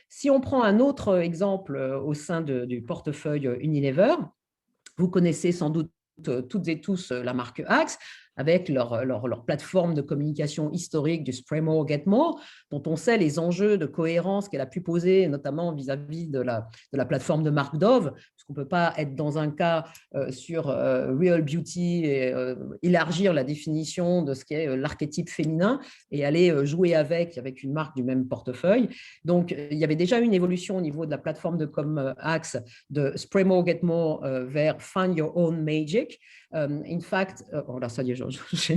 Si on prend un autre exemple au sein du portefeuille Unilever, vous connaissez sans doute toutes et tous la marque Axe avec leur plateforme de communication historique du Spray More, Get More, dont on sait les enjeux de cohérence qu'elle a pu poser, notamment vis-à-vis de la plateforme de marque Dove, parce qu'on ne peut pas être dans un cas sur Real Beauty et élargir la définition de ce qu'est l'archétype féminin et aller jouer avec une marque du même portefeuille. Donc, il y avait déjà une évolution au niveau de la plateforme de com Axe de Spray More, Get More vers Find Your Own Magic. In fact, là, ça y est, je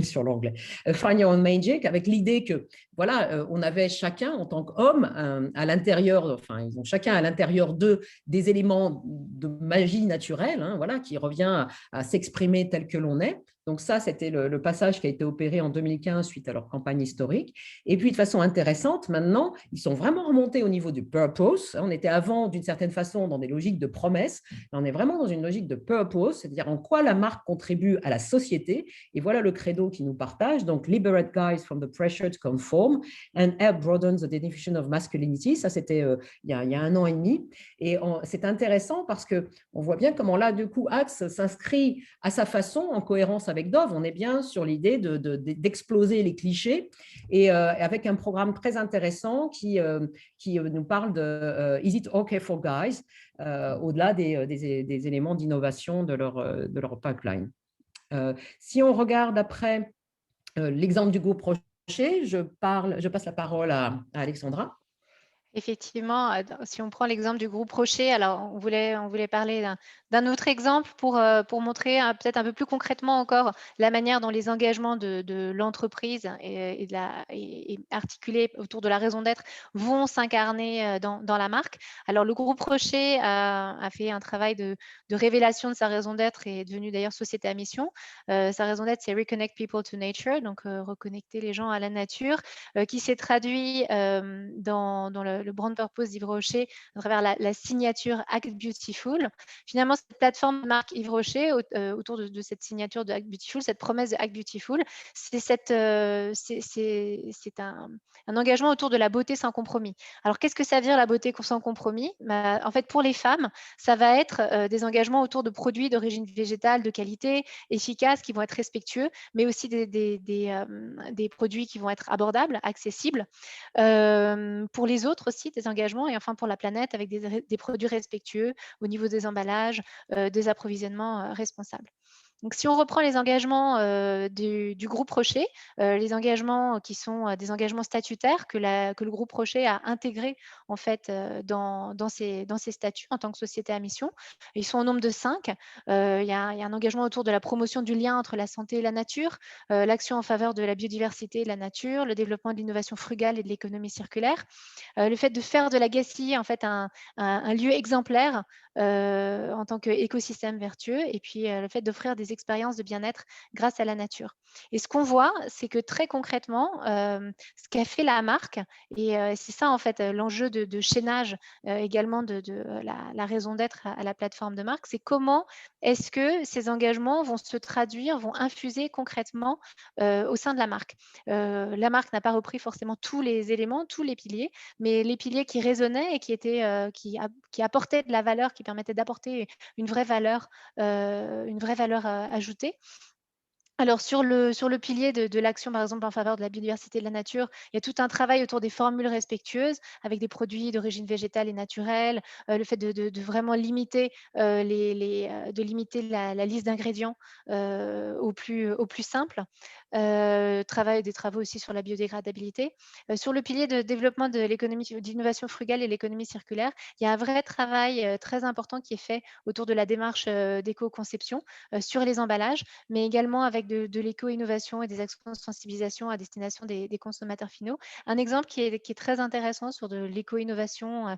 sur l'anglais. Find Your Own Magic, avec l'idée que, voilà, on avait chacun, en tant qu'homme, à l'intérieur, enfin, ils ont chacun à l'intérieur d'eux des éléments de magie naturelle, hein, voilà, qui revient à s'exprimer tel que l'on est. Donc ça, c'était le passage qui a été opéré en 2015 suite à leur campagne historique. Et puis, de façon intéressante, maintenant, ils sont vraiment remontés au niveau du purpose. On était avant, d'une certaine façon, dans des logiques de promesses. On est vraiment dans une logique de purpose, c'est-à-dire en quoi la marque contribue à la société. Et voilà le credo qui nous partage. Donc, liberate guys from the pressure to conform and help broaden the definition of masculinity. Ça, c'était il y a 1 an et demi. Et c'est intéressant parce qu'on voit bien comment là, du coup, Axe s'inscrit à sa façon en cohérence avec Dove. On est bien sur l'idée d'exploser les clichés et avec un programme très intéressant qui nous parle de Is it okay for guys au-delà des éléments d'innovation de leur pipeline. Si on regarde après l'exemple du groupe Rocher, je passe la parole à Alexandra. Effectivement, si on prend l'exemple du groupe Rocher, alors on voulait parler d'un autre exemple pour montrer peut-être un peu plus concrètement encore la manière dont les engagements de l'entreprise et articulés autour de la raison d'être vont s'incarner dans la marque. Alors le groupe Rocher a fait un travail de révélation de sa raison d'être et est devenu d'ailleurs société à mission. Sa raison d'être, c'est Reconnect People to Nature, donc reconnecter les gens à la nature, qui s'est traduit dans le brand purpose d'Yves Rocher à travers la signature Act Beautiful. Finalement, cette plateforme de marque Yves Rocher, autour de cette signature de Act Beautiful, cette promesse de Act Beautiful, c'est un engagement autour de la beauté sans compromis. Alors, qu'est-ce que ça veut dire la beauté sans compromis? En fait, pour les femmes, ça va être des engagements autour de produits d'origine végétale, de qualité, efficaces, qui vont être respectueux, mais aussi des produits qui vont être abordables, accessibles. Pour les autres aussi, des engagements et enfin pour la planète avec des produits respectueux au niveau des emballages, des approvisionnements responsables. Donc, si on reprend les engagements du groupe Rocher, les engagements qui sont des engagements statutaires que le groupe Rocher a intégrés en fait dans ses statuts en tant que société à mission. Ils sont au nombre de 5. Il y a un engagement autour de la promotion du lien entre la santé et la nature, l'action en faveur de la biodiversité et de la nature, le développement de l'innovation frugale et de l'économie circulaire, le fait de faire de la Gacilly en fait un lieu exemplaire en tant qu'écosystème vertueux, et puis le fait d'offrir des expériences de bien-être grâce à la nature. Et ce qu'on voit, c'est que très concrètement, ce qu'a fait la marque, et c'est ça en fait l'enjeu de chaînage également de la raison d'être à la plateforme de marque, c'est comment est-ce que ces engagements vont se traduire, vont infuser concrètement au sein de la marque. La marque n'a pas repris forcément tous les éléments, tous les piliers, mais les piliers qui résonnaient et qui apportaient de la valeur, qui permettaient d'apporter une vraie valeur ajoutée. Alors sur le pilier de l'action, par exemple, en faveur de la biodiversité et de la nature, il y a tout un travail autour des formules respectueuses avec des produits d'origine végétale et naturelle, le fait de vraiment limiter, la liste d'ingrédients, au plus simple. Des travaux aussi sur la biodégradabilité. Sur le pilier de développement de l'économie d'innovation frugale et l'économie circulaire, il y a un vrai travail, très important qui est fait autour de la démarche, d'éco-conception, sur les emballages, mais également avec de l'éco-innovation et des actions de sensibilisation à destination des consommateurs finaux. Un exemple qui est très intéressant sur de l'éco-innovation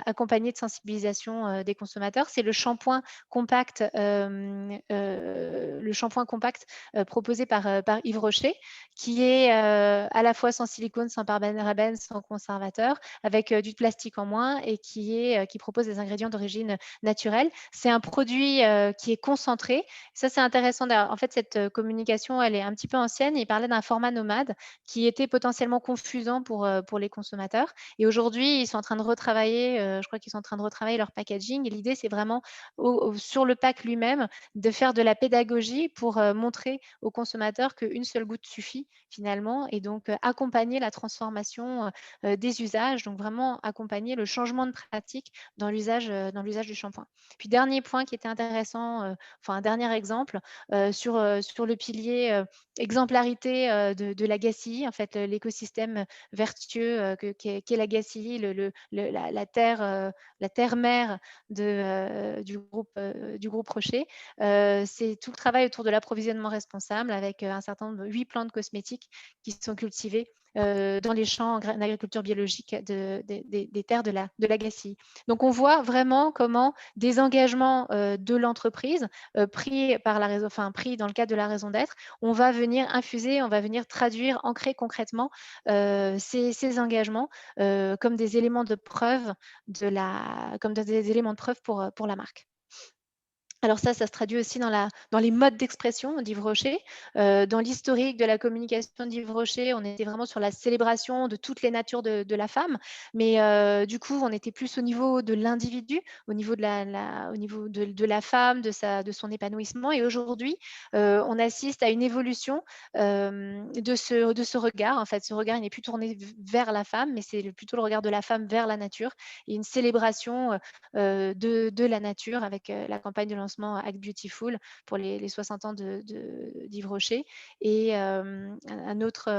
accompagné de sensibilisation des consommateurs, c'est le shampoing compact, le le shampoing compact proposé par Yves Rocher, qui est à la fois sans silicone, sans parabènes, sans conservateur, avec du plastique en moins et qui propose des ingrédients d'origine naturelle. C'est un produit qui est concentré. Ça, c'est intéressant. En fait, cette communication, elle est un petit peu ancienne. Il parlait d'un format nomade qui était potentiellement confusant pour les consommateurs. Et aujourd'hui, ils sont en train de retravailler, je crois qu'ils sont en train de retravailler leur packaging. Et l'idée, c'est vraiment sur le pack lui-même de faire de la pédagogie pour montrer aux consommateurs qu'une seule goutte suffit finalement et donc accompagner la transformation des usages, donc vraiment accompagner le changement de pratique dans l'usage du shampoing. Puis dernier point qui était intéressant, enfin un dernier exemple sur le pilier exemplarité de l'Agaci, en fait l'écosystème vertueux qu'est l'Agaci, la terre mère du groupe Rocher. C'est tout le travail autour de l'approvisionnement responsable avec un certain nombre de 8 plantes cosmétiques qui sont cultivées dans les champs en agriculture biologique des terres de la Gacilly. Donc, on voit vraiment comment des engagements de l'entreprise pris dans le cadre de la raison d'être, on va venir infuser, on va venir traduire, ancrer concrètement ces engagements comme des éléments de preuve pour la marque. Alors ça se traduit aussi dans les modes d'expression d'Yves Rocher. Dans l'historique de la communication d'Yves Rocher, on était vraiment sur la célébration de toutes les natures de la femme, mais du coup, on était plus au niveau de l'individu, au niveau de la femme, de son épanouissement. Et aujourd'hui, on assiste à une évolution de ce regard. En fait, ce regard, il n'est plus tourné vers la femme, mais c'est plutôt le regard de la femme vers la nature et une célébration de la nature avec la campagne de lancement Act Beautiful pour les 60 ans d'Yves Rocher et un autre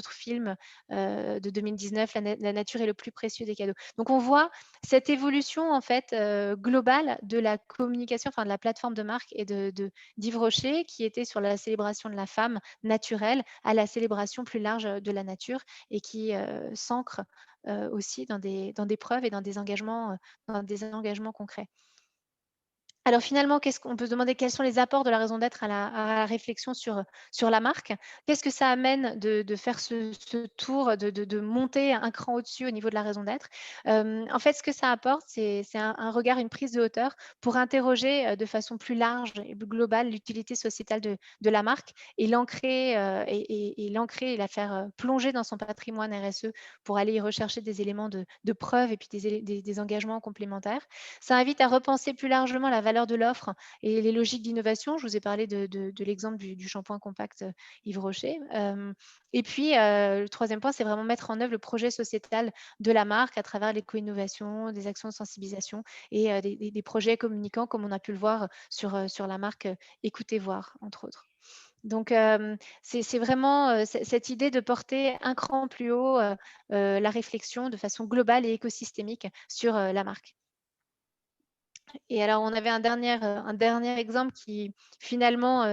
film de 2019, la nature est le plus précieux des cadeaux. Donc on voit cette évolution en fait globale de la communication, enfin de la plateforme de marque et d'Yves Rocher qui était sur la célébration de la femme naturelle à la célébration plus large de la nature et qui s'ancre aussi dans des preuves et dans des engagements concrets. Alors finalement, on peut se demander quels sont les apports de la raison d'être à la réflexion sur la marque. Qu'est-ce que ça amène de faire ce tour, de monter un cran au-dessus au niveau de la raison d'être? En fait, ce que ça apporte, c'est un regard, une prise de hauteur pour interroger de façon plus large et plus globale l'utilité sociétale de la marque et l'ancrer et la faire plonger dans son patrimoine RSE pour aller y rechercher des éléments de preuve et puis des engagements complémentaires. Ça invite à repenser plus largement la valeur de l'offre et les logiques d'innovation. Je vous ai parlé de l'exemple du shampoing compact Yves Rocher. Et puis, le troisième point, c'est vraiment mettre en œuvre le projet sociétal de la marque à travers l'éco-innovation, des actions de sensibilisation et des projets communicants, comme on a pu le voir sur la marque Écoutez Voir, entre autres. Donc, c'est vraiment cette idée de porter un cran plus haut la réflexion de façon globale et écosystémique sur la marque. Et alors, on avait un dernier exemple qui finalement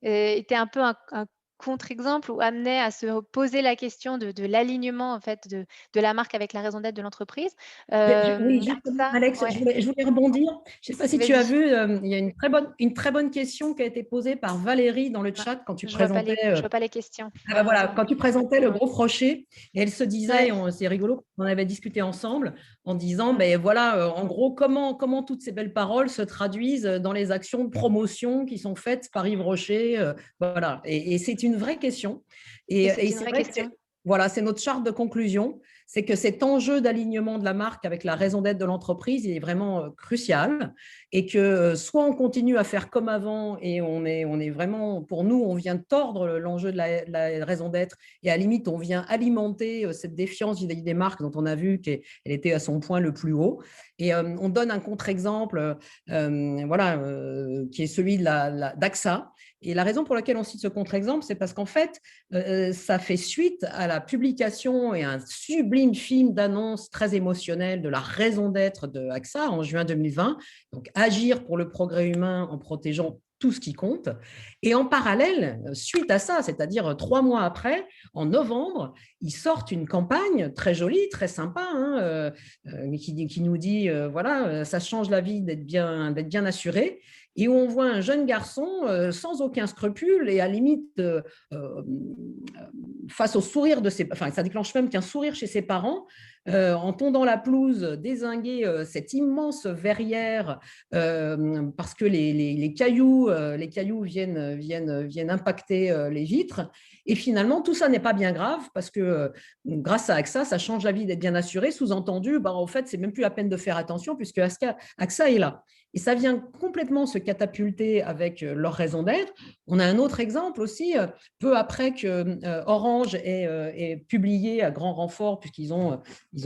était un peu un contre-exemple ou amenait à se poser la question de l'alignement en fait de la marque avec la raison d'être de l'entreprise. Oui, justement, AXA, Alex, ouais, je voulais rebondir. Je ne sais pas si tu as vas-y. vu, il y a une très bonne question qui a été posée par Valérie dans le Ah, chat quand tu je vois pas présentais je vois pas les questions, ah bah voilà, malheureusement. quand tu présentais le gros Rocher, et elle se disait, Ouais. c'est rigolo, on avait discuté ensemble en disant, ben voilà, en gros, comment toutes ces belles paroles se traduisent dans les actions de promotion qui sont faites par Yves Rocher, voilà. Et c'est une vraie question. Et c'est Et une c'est vraie vrai que question. voilà, c'est notre charte de conclusion, c'est que cet enjeu d'alignement de la marque avec la raison d'être de l'entreprise, il est vraiment crucial et que soit on continue à faire comme avant et on est vraiment, pour nous, on vient tordre l'enjeu de la raison d'être et à la limite, on vient alimenter cette défiance vis-à-vis des marques dont on a vu qu'elle était à son point le plus haut. Et on donne un contre-exemple voilà, qui est celui d'AXA. Et la raison pour laquelle on cite ce contre-exemple, c'est parce qu'en fait, ça fait suite à la publication et un sublime film d'annonce très émotionnel de la raison d'être de AXA en juin 2020, donc agir pour le progrès humain en protégeant tout ce qui compte. Et en parallèle, suite à ça, c'est-à-dire 3 mois après, en novembre, ils sortent une campagne très jolie, très sympa, qui nous dit, voilà, ça change la vie d'être bien assuré. et où on voit un jeune garçon sans aucun scrupule et à la limite face au sourire de ses, enfin ça déclenche même qu'un sourire chez ses parents, en tondant la pelouse, dézinguer cette immense verrière parce que les cailloux viennent impacter les vitres. Et finalement, tout ça n'est pas bien grave parce que grâce à AXA, ça change la vie d'être bien assuré. Sous-entendu, bah, en fait, c'est même plus la peine de faire attention puisque AXA est là. Et ça vient complètement se catapulter avec leur raison d'être. On a un autre exemple aussi, peu après que Orange ait publié à grand renfort, puisqu'ils ont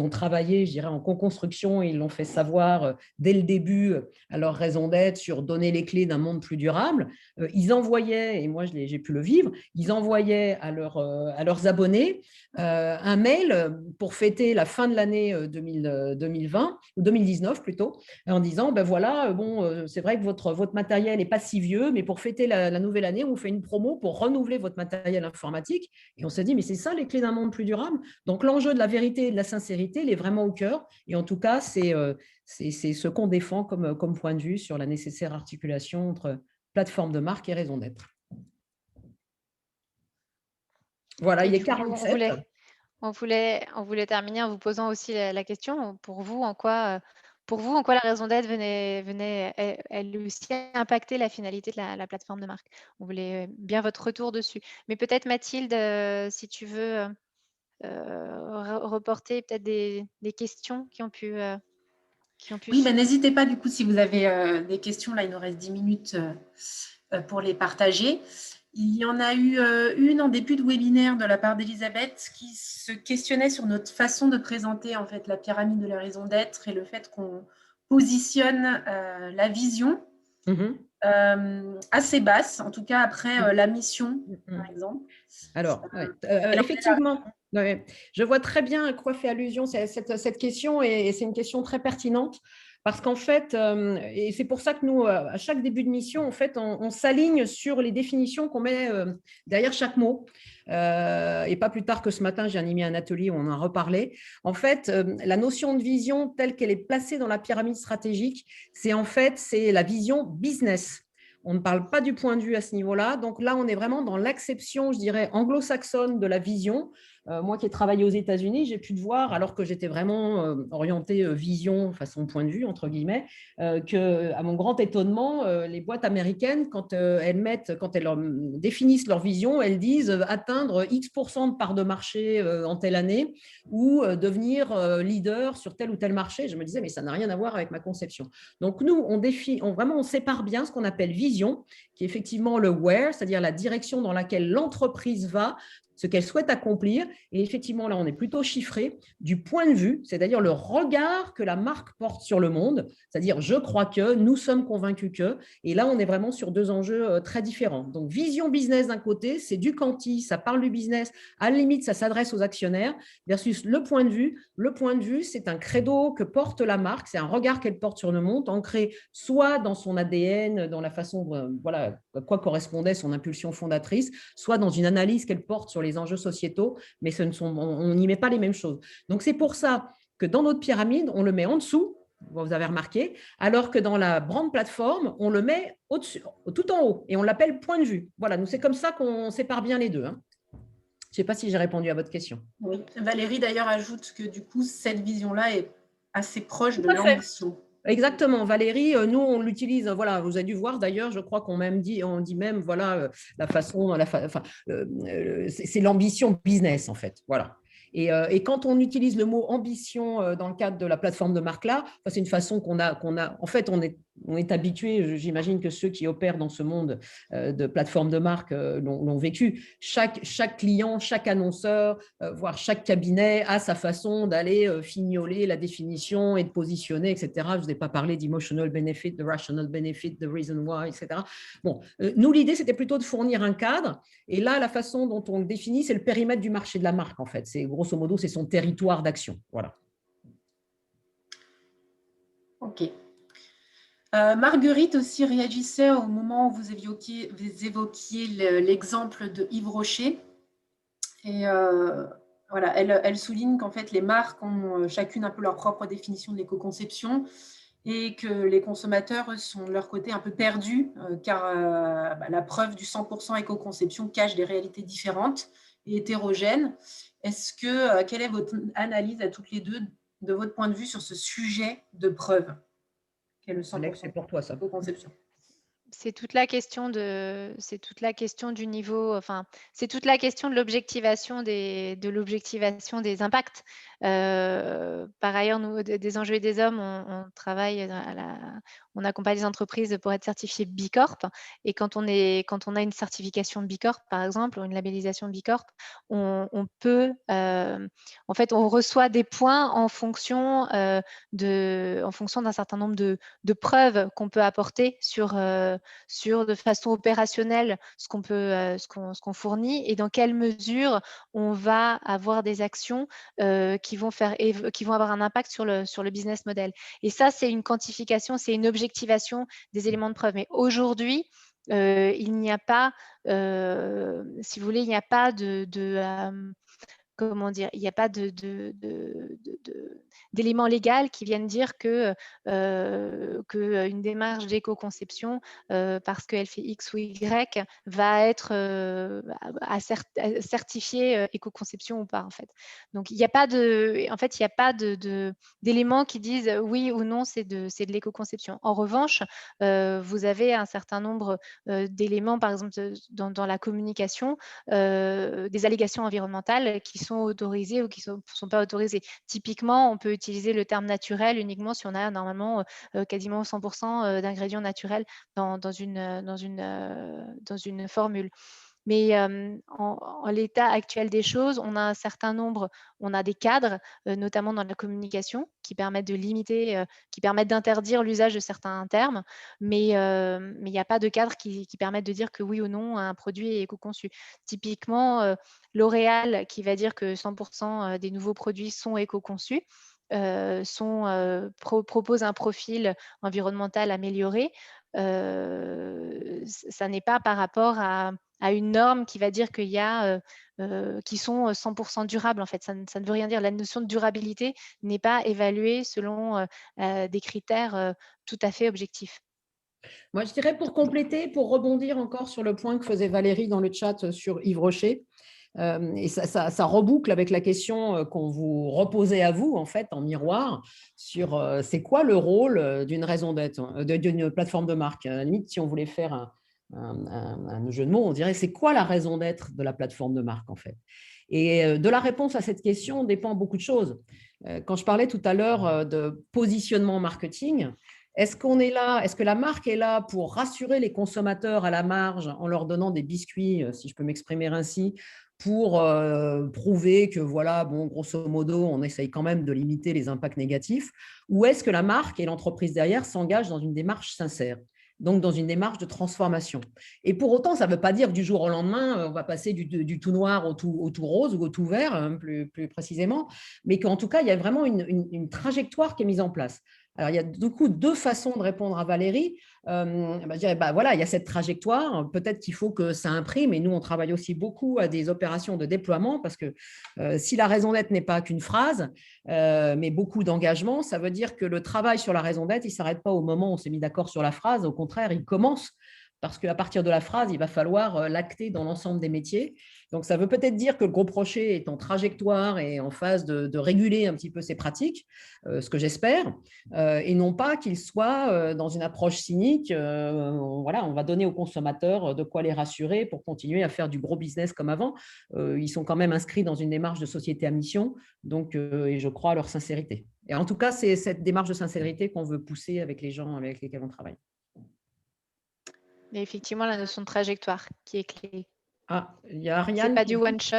travaillé, je dirais, en co-construction, et ils l'ont fait savoir dès le début à leur raison d'être sur donner les clés d'un monde plus durable. Ils envoyaient, et moi j'ai pu le vivre, ils envoyaient à leurs abonnés un mail pour fêter la fin de l'année 2020, ou 2019 plutôt, en disant, ben voilà, bon, c'est vrai que votre matériel n'est pas si vieux, mais pour fêter la nouvelle année, on vous fait une promo pour renouveler votre matériel informatique. Et on s'est dit, mais c'est ça les clés d'un monde plus durable. Donc l'enjeu de la vérité et de la sincérité, il est vraiment au cœur. Et en tout cas, c'est ce qu'on défend comme point de vue sur la nécessaire articulation entre plateforme de marque et raison d'être. Voilà, il est 47. On voulait terminer en vous posant aussi la question, pour vous, en quoi la raison d'être venait elle aussi impacter la finalité de la plateforme de marque. On voulait bien votre retour dessus. Mais peut-être Mathilde, si tu veux reporter peut-être des questions qui ont pu Oui, mais n'hésitez pas, du coup, si vous avez des questions, là, il nous reste 10 minutes pour les partager. Il y en a eu une en début de webinaire de la part d'Elisabeth qui se questionnait sur notre façon de présenter en fait la pyramide de la raison d'être et le fait qu'on positionne la vision assez basse, en tout cas après la mission, par exemple. Alors, effectivement, je vois très bien à quoi fait allusion cette question, et c'est une question très pertinente. Parce qu'en fait, et c'est pour ça que nous, à chaque début de mission, en fait, on s'aligne sur les définitions qu'on met derrière chaque mot. Et pas plus tard que ce matin, j'ai animé un atelier où on en a reparlé. En fait, la notion de vision telle qu'elle est placée dans la pyramide stratégique, c'est la vision business. On ne parle pas du point de vue à ce niveau-là. Donc là, on est vraiment dans l'acception, je dirais, anglo-saxonne de la vision. Moi qui ai travaillé aux États-Unis, j'ai pu voir, alors que j'étais vraiment orientée vision, façon point de vue, entre guillemets, que, à mon grand étonnement, les boîtes américaines, quand elles définissent leur vision, elles disent atteindre X% de part de marché en telle année, ou devenir leader sur tel ou tel marché. Je me disais, mais ça n'a rien à voir avec ma conception. Donc nous, on sépare bien ce qu'on appelle vision, qui est effectivement le where, c'est-à-dire la direction dans laquelle l'entreprise va, ce qu'elle souhaite accomplir. Et effectivement, là, on est plutôt chiffré du point de vue, c'est-à-dire le regard que la marque porte sur le monde, c'est-à-dire je crois que, nous sommes convaincus que. Et là, on est vraiment sur deux enjeux très différents. Donc, vision business d'un côté, c'est du quanti, ça parle du business, à la limite, ça s'adresse aux actionnaires, versus le point de vue. Le point de vue, c'est un credo que porte la marque, c'est un regard qu'elle porte sur le monde, ancré soit dans son ADN, dans la façon, voilà, à quoi correspondait son impulsion fondatrice, soit dans une analyse qu'elle porte sur les enjeux sociétaux, mais on n'y met pas les mêmes choses. Donc, c'est pour ça que dans notre pyramide, on le met en dessous, vous avez remarqué, alors que dans la brand plateforme, on le met au-dessus, tout en haut, et on l'appelle point de vue. Voilà, nous, c'est comme ça qu'on sépare bien les deux. Je ne sais pas si j'ai répondu à votre question. Oui. Valérie, d'ailleurs, ajoute que du coup, cette vision-là est assez proche de l'ambition. Exactement, Valérie, nous on l'utilise, voilà, vous avez dû voir d'ailleurs, je crois qu'on dit même, voilà, la façon, c'est l'ambition business en fait, voilà. Et quand on utilise le mot ambition dans le cadre de la plateforme de marque là, c'est une façon qu'on a, en fait, on est habitué, j'imagine que ceux qui opèrent dans ce monde de plateforme de marque l'ont vécu. Chaque client, chaque annonceur, voire chaque cabinet a sa façon d'aller fignoler la définition et de positionner, etc. Je ne vous ai pas parlé d'emotional benefit, de rational benefit, de reason why, etc. Bon, nous, l'idée, c'était plutôt de fournir un cadre. Et là, la façon dont on le définit, c'est le périmètre du marché de la marque, en fait. C'est grosso modo, c'est son territoire d'action. Voilà. OK. Marguerite aussi réagissait au moment où vous évoquiez l'exemple de Yves Rocher. Et voilà, elle souligne qu'en fait, les marques ont chacune un peu leur propre définition de l'éco-conception et que les consommateurs, eux, sont de leur côté un peu perdus, car la preuve du 100% éco-conception cache des réalités différentes et hétérogènes. Quelle est votre analyse à toutes les deux de votre point de vue sur ce sujet de preuve, qu'est le Alex, c'est 100% pour toi ça. éco-conception? C'est toute la question du niveau, enfin, c'est toute la question de l'objectivation des impacts. Par ailleurs, nous, des enjeux et des hommes, on travaille on accompagne les entreprises pour être certifiées B Corp. Et quand on a une certification B Corp, par exemple, ou une labellisation B Corp, on peut, en fait, on reçoit des points en fonction d'un certain nombre de preuves qu'on peut apporter sur de façon opérationnelle ce qu'on fournit et dans quelle mesure on va avoir des actions qui vont avoir un impact sur le business model. Et ça, c'est une quantification, c'est une objectivation des éléments de preuve. Mais aujourd'hui, il n'y a pas, si vous voulez, il n'y a pas comment dire, il n'y a pas d'éléments légaux qui viennent dire que une démarche d'éco-conception, parce qu'elle fait X ou Y, va être certifiée éco-conception ou pas, en fait. Donc, il n'y a pas d'éléments qui disent oui ou non, c'est de l'éco-conception. En revanche, vous avez un certain nombre d'éléments, par exemple, dans la communication, des allégations environnementales qui sont autorisées ou qui ne sont pas autorisées. Typiquement, on peut utiliser le terme naturel uniquement si on a normalement quasiment 100% d'ingrédients naturels dans une formule. Mais en l'état actuel des choses, on a un certain nombre, on a des cadres, notamment dans la communication, qui permettent de limiter, qui permettent d'interdire l'usage de certains termes, mais il n'y a pas de cadre qui permettent de dire que oui ou non, un produit est éco-conçu. Typiquement, L'Oréal, qui va dire que 100% des nouveaux produits sont éco-conçus, propose un profil environnemental amélioré. Ça n'est pas par rapport à une norme qui va dire qu'il y a qui sont 100% durables. En fait, ça ne veut rien dire. La notion de durabilité n'est pas évaluée selon des critères tout à fait objectifs. Moi, je dirais pour compléter, pour rebondir encore sur le point que faisait Valérie dans le chat sur Yves Rocher, et ça reboucle avec la question qu'on vous reposait à vous, en fait, en miroir, sur c'est quoi le rôle d'une raison d'être, d'une plateforme de marque. À la limite, si on voulait faire un jeu de mots, on dirait c'est quoi la raison d'être de la plateforme de marque, en fait. Et de la réponse à cette question dépend beaucoup de choses. Quand je parlais tout à l'heure de positionnement marketing, est-ce que la marque est là pour rassurer les consommateurs à la marge en leur donnant des biscuits, si je peux m'exprimer ainsi, pour prouver que, voilà, bon, grosso modo, on essaye quand même de limiter les impacts négatifs, ou est-ce que la marque et l'entreprise derrière s'engagent dans une démarche sincère, donc dans une démarche de transformation? Et pour autant, ça ne veut pas dire que du jour au lendemain, on va passer du tout noir au tout rose ou au tout vert, hein, plus précisément, mais qu'en tout cas, il y a vraiment une trajectoire qui est mise en place. Alors, il y a du coup deux façons de répondre à Valérie. Je dirais, voilà, il y a cette trajectoire. Peut-être qu'il faut que ça imprime. Et nous, on travaille aussi beaucoup à des opérations de déploiement parce que si la raison d'être n'est pas qu'une phrase, mais beaucoup d'engagement, ça veut dire que le travail sur la raison d'être, il ne s'arrête pas au moment où on s'est mis d'accord sur la phrase. Au contraire, il commence parce qu'à partir de la phrase, il va falloir l'acter dans l'ensemble des métiers. Donc, ça veut peut-être dire que le Gros Rocher est en trajectoire et en phase de réguler un petit peu ses pratiques, ce que j'espère, et non pas qu'il soit dans une approche cynique. Voilà, on va donner aux consommateurs de quoi les rassurer pour continuer à faire du gros business comme avant. Ils sont quand même inscrits dans une démarche de société à mission, donc, et je crois à leur sincérité. Et en tout cas, c'est cette démarche de sincérité qu'on veut pousser avec les gens avec lesquels on travaille. Il y a effectivement la notion de trajectoire qui est clé. Ah, il y a Ariane. C'est pas du one shot.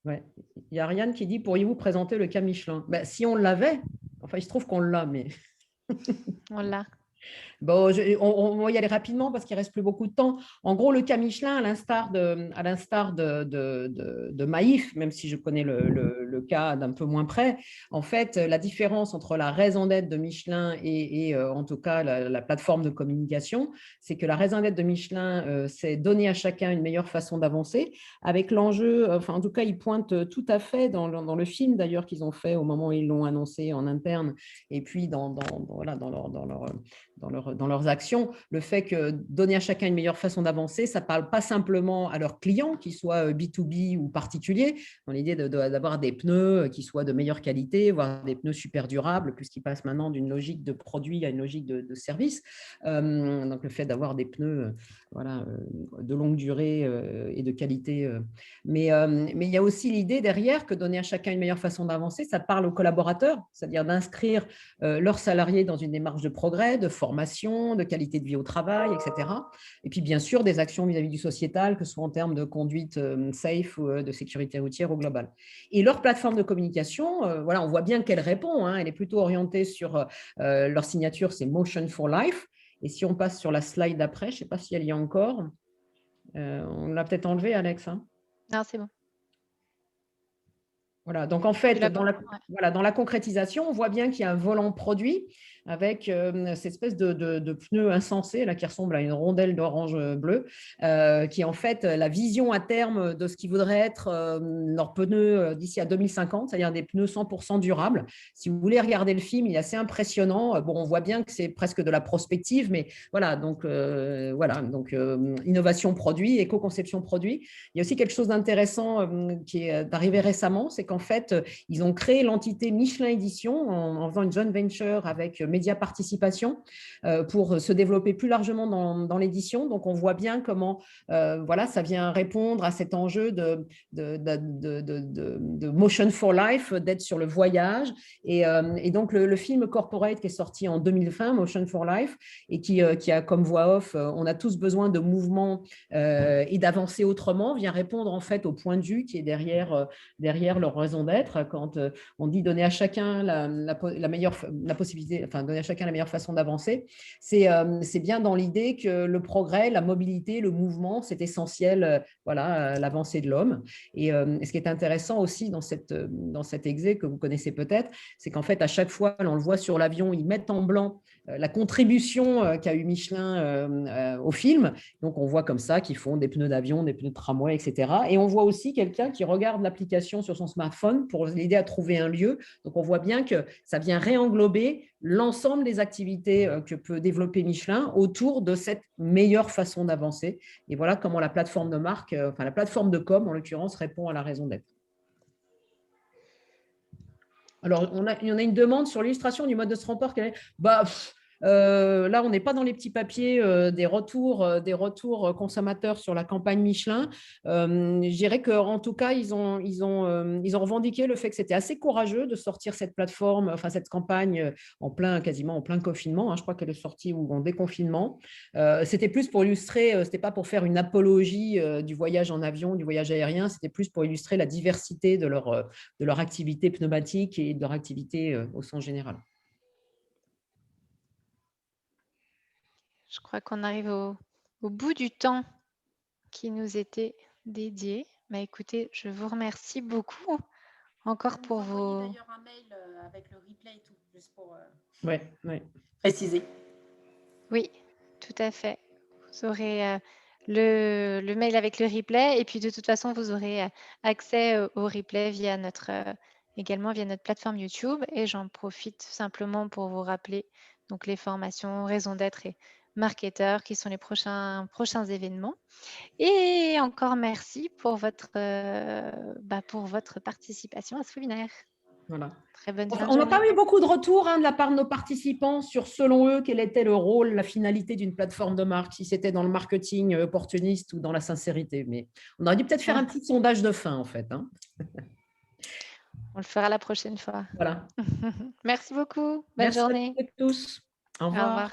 Ouais. Il y a Ariane qui dit, pourriez-vous présenter le cas Michelin? Si on l'avait, enfin, il se trouve qu'on l'a, mais… On l'a. Bon, on va y aller rapidement parce qu'il ne reste plus beaucoup de temps. En gros, le cas Michelin, à l'instar de Maïf, même si je connais le cas d'un peu moins près, en fait, la différence entre la raison d'être de Michelin et en tout cas la plateforme de communication, c'est que la raison d'être de Michelin, c'est donner à chacun une meilleure façon d'avancer, avec l'enjeu, enfin en tout cas, ils pointent tout à fait dans le film d'ailleurs qu'ils ont fait au moment où ils l'ont annoncé en interne, et puis voilà, dans leurs actions, le fait que donner à chacun une meilleure façon d'avancer, ça ne parle pas simplement à leurs clients, qu'ils soient B2B ou particuliers, dans l'idée d'avoir des pneus qui soient de meilleure qualité, voire des pneus super durables, puisqu'ils passent maintenant d'une logique de produit à une logique de service. Donc le fait d'avoir des pneus voilà, de longue durée et de qualité. Mais il y a aussi l'idée derrière que donner à chacun une meilleure façon d'avancer, ça parle aux collaborateurs, c'est-à-dire d'inscrire leurs salariés dans une démarche de progrès, de formation, de qualité de vie au travail, etc. Et puis, bien sûr, des actions vis-à-vis du sociétal, que ce soit en termes de conduite safe ou de sécurité routière au global. Et leur plateforme de communication, voilà, on voit bien qu'elle répond. Hein, elle est plutôt orientée sur leur signature, c'est Motion for Life. Et si on passe sur la slide d'après, je ne sais pas si elle y est encore. On l'a peut-être enlevée, Alex. Hein. Non, c'est bon. Voilà, donc en fait, dans la concrétisation, on voit bien qu'il y a un volant produit avec cette espèce de pneu insensé là, qui ressemble à une rondelle d'orange bleu, qui est en fait la vision à terme de ce qui voudrait être leurs pneus d'ici à 2050, c'est-à-dire des pneus 100% durables. Si vous voulez regarder le film, il est assez impressionnant. Bon, on voit bien que c'est presque de la prospective, mais voilà, donc innovation produit, éco-conception produit. Il y a aussi quelque chose d'intéressant qui est arrivé récemment, c'est qu'en fait, ils ont créé l'entité Michelin Édition en faisant une joint venture avec Média Participation pour se développer plus largement dans l'édition. Donc, on voit bien comment voilà, ça vient répondre à cet enjeu de Motion for Life, d'être sur le voyage. Et donc, le film Corporate qui est sorti en 2020, Motion for Life, et qui a comme voix off, on a tous besoin de mouvements et d'avancer autrement, vient répondre en fait au point de vue qui est derrière leur raison d'être. Quand on dit donner à chacun la possibilité, enfin donner à chacun la meilleure façon d'avancer, c'est bien dans l'idée que le progrès, la mobilité, le mouvement, c'est essentiel, voilà, l'avancée de l'homme. Et ce qui est intéressant aussi dans cette exé que vous connaissez peut-être, c'est qu'en fait à chaque fois, on le voit sur l'avion, ils mettent en blanc la contribution qu'a eu Michelin au film. Donc, on voit comme ça qu'ils font des pneus d'avion, des pneus de tramway, etc. Et on voit aussi quelqu'un qui regarde l'application sur son smartphone pour l'aider à trouver un lieu. Donc, on voit bien que ça vient réenglober l'ensemble des activités que peut développer Michelin autour de cette meilleure façon d'avancer. Et voilà comment la plateforme de marque, enfin la plateforme de com, en l'occurrence, répond à la raison d'être. Alors, il y en a une demande sur l'illustration du mode de transport. Là, on n'est pas dans les petits papiers des retours consommateurs sur la campagne Michelin. Je dirais qu'en tout cas, ils ont revendiqué le fait que c'était assez courageux de sortir cette plateforme, enfin cette campagne quasiment en plein confinement. Hein, je crois qu'elle est sortie en déconfinement. C'était plus pour illustrer, c'était pas pour faire une apologie du voyage en avion, du voyage aérien. C'était plus pour illustrer la diversité de leur activité pneumatique et de leur activité au sens général. Je crois qu'on arrive au bout du temps qui nous était dédié. Bah, écoutez, je vous remercie beaucoup encore pour vos... D'ailleurs un mail avec le replay et tout, juste pour ouais. préciser. Oui, tout à fait. Vous aurez le mail avec le replay et puis de toute façon, vous aurez accès au replay également via notre plateforme YouTube. Et j'en profite simplement pour vous rappeler donc les formations Raison d'être et Marketeur qui sont les prochains événements. Et encore merci pour votre participation à ce webinaire. Voilà. Très bonne On n'a pas eu beaucoup de retours de la part de nos participants sur, selon eux, quel était le rôle, la finalité d'une plateforme de marque, si c'était dans le marketing opportuniste ou dans la sincérité. Mais on aurait dû peut-être faire un petit sondage de fin, en fait. Hein. On le fera la prochaine fois. Voilà. Merci beaucoup. Bonne journée. Merci à tous. Au revoir.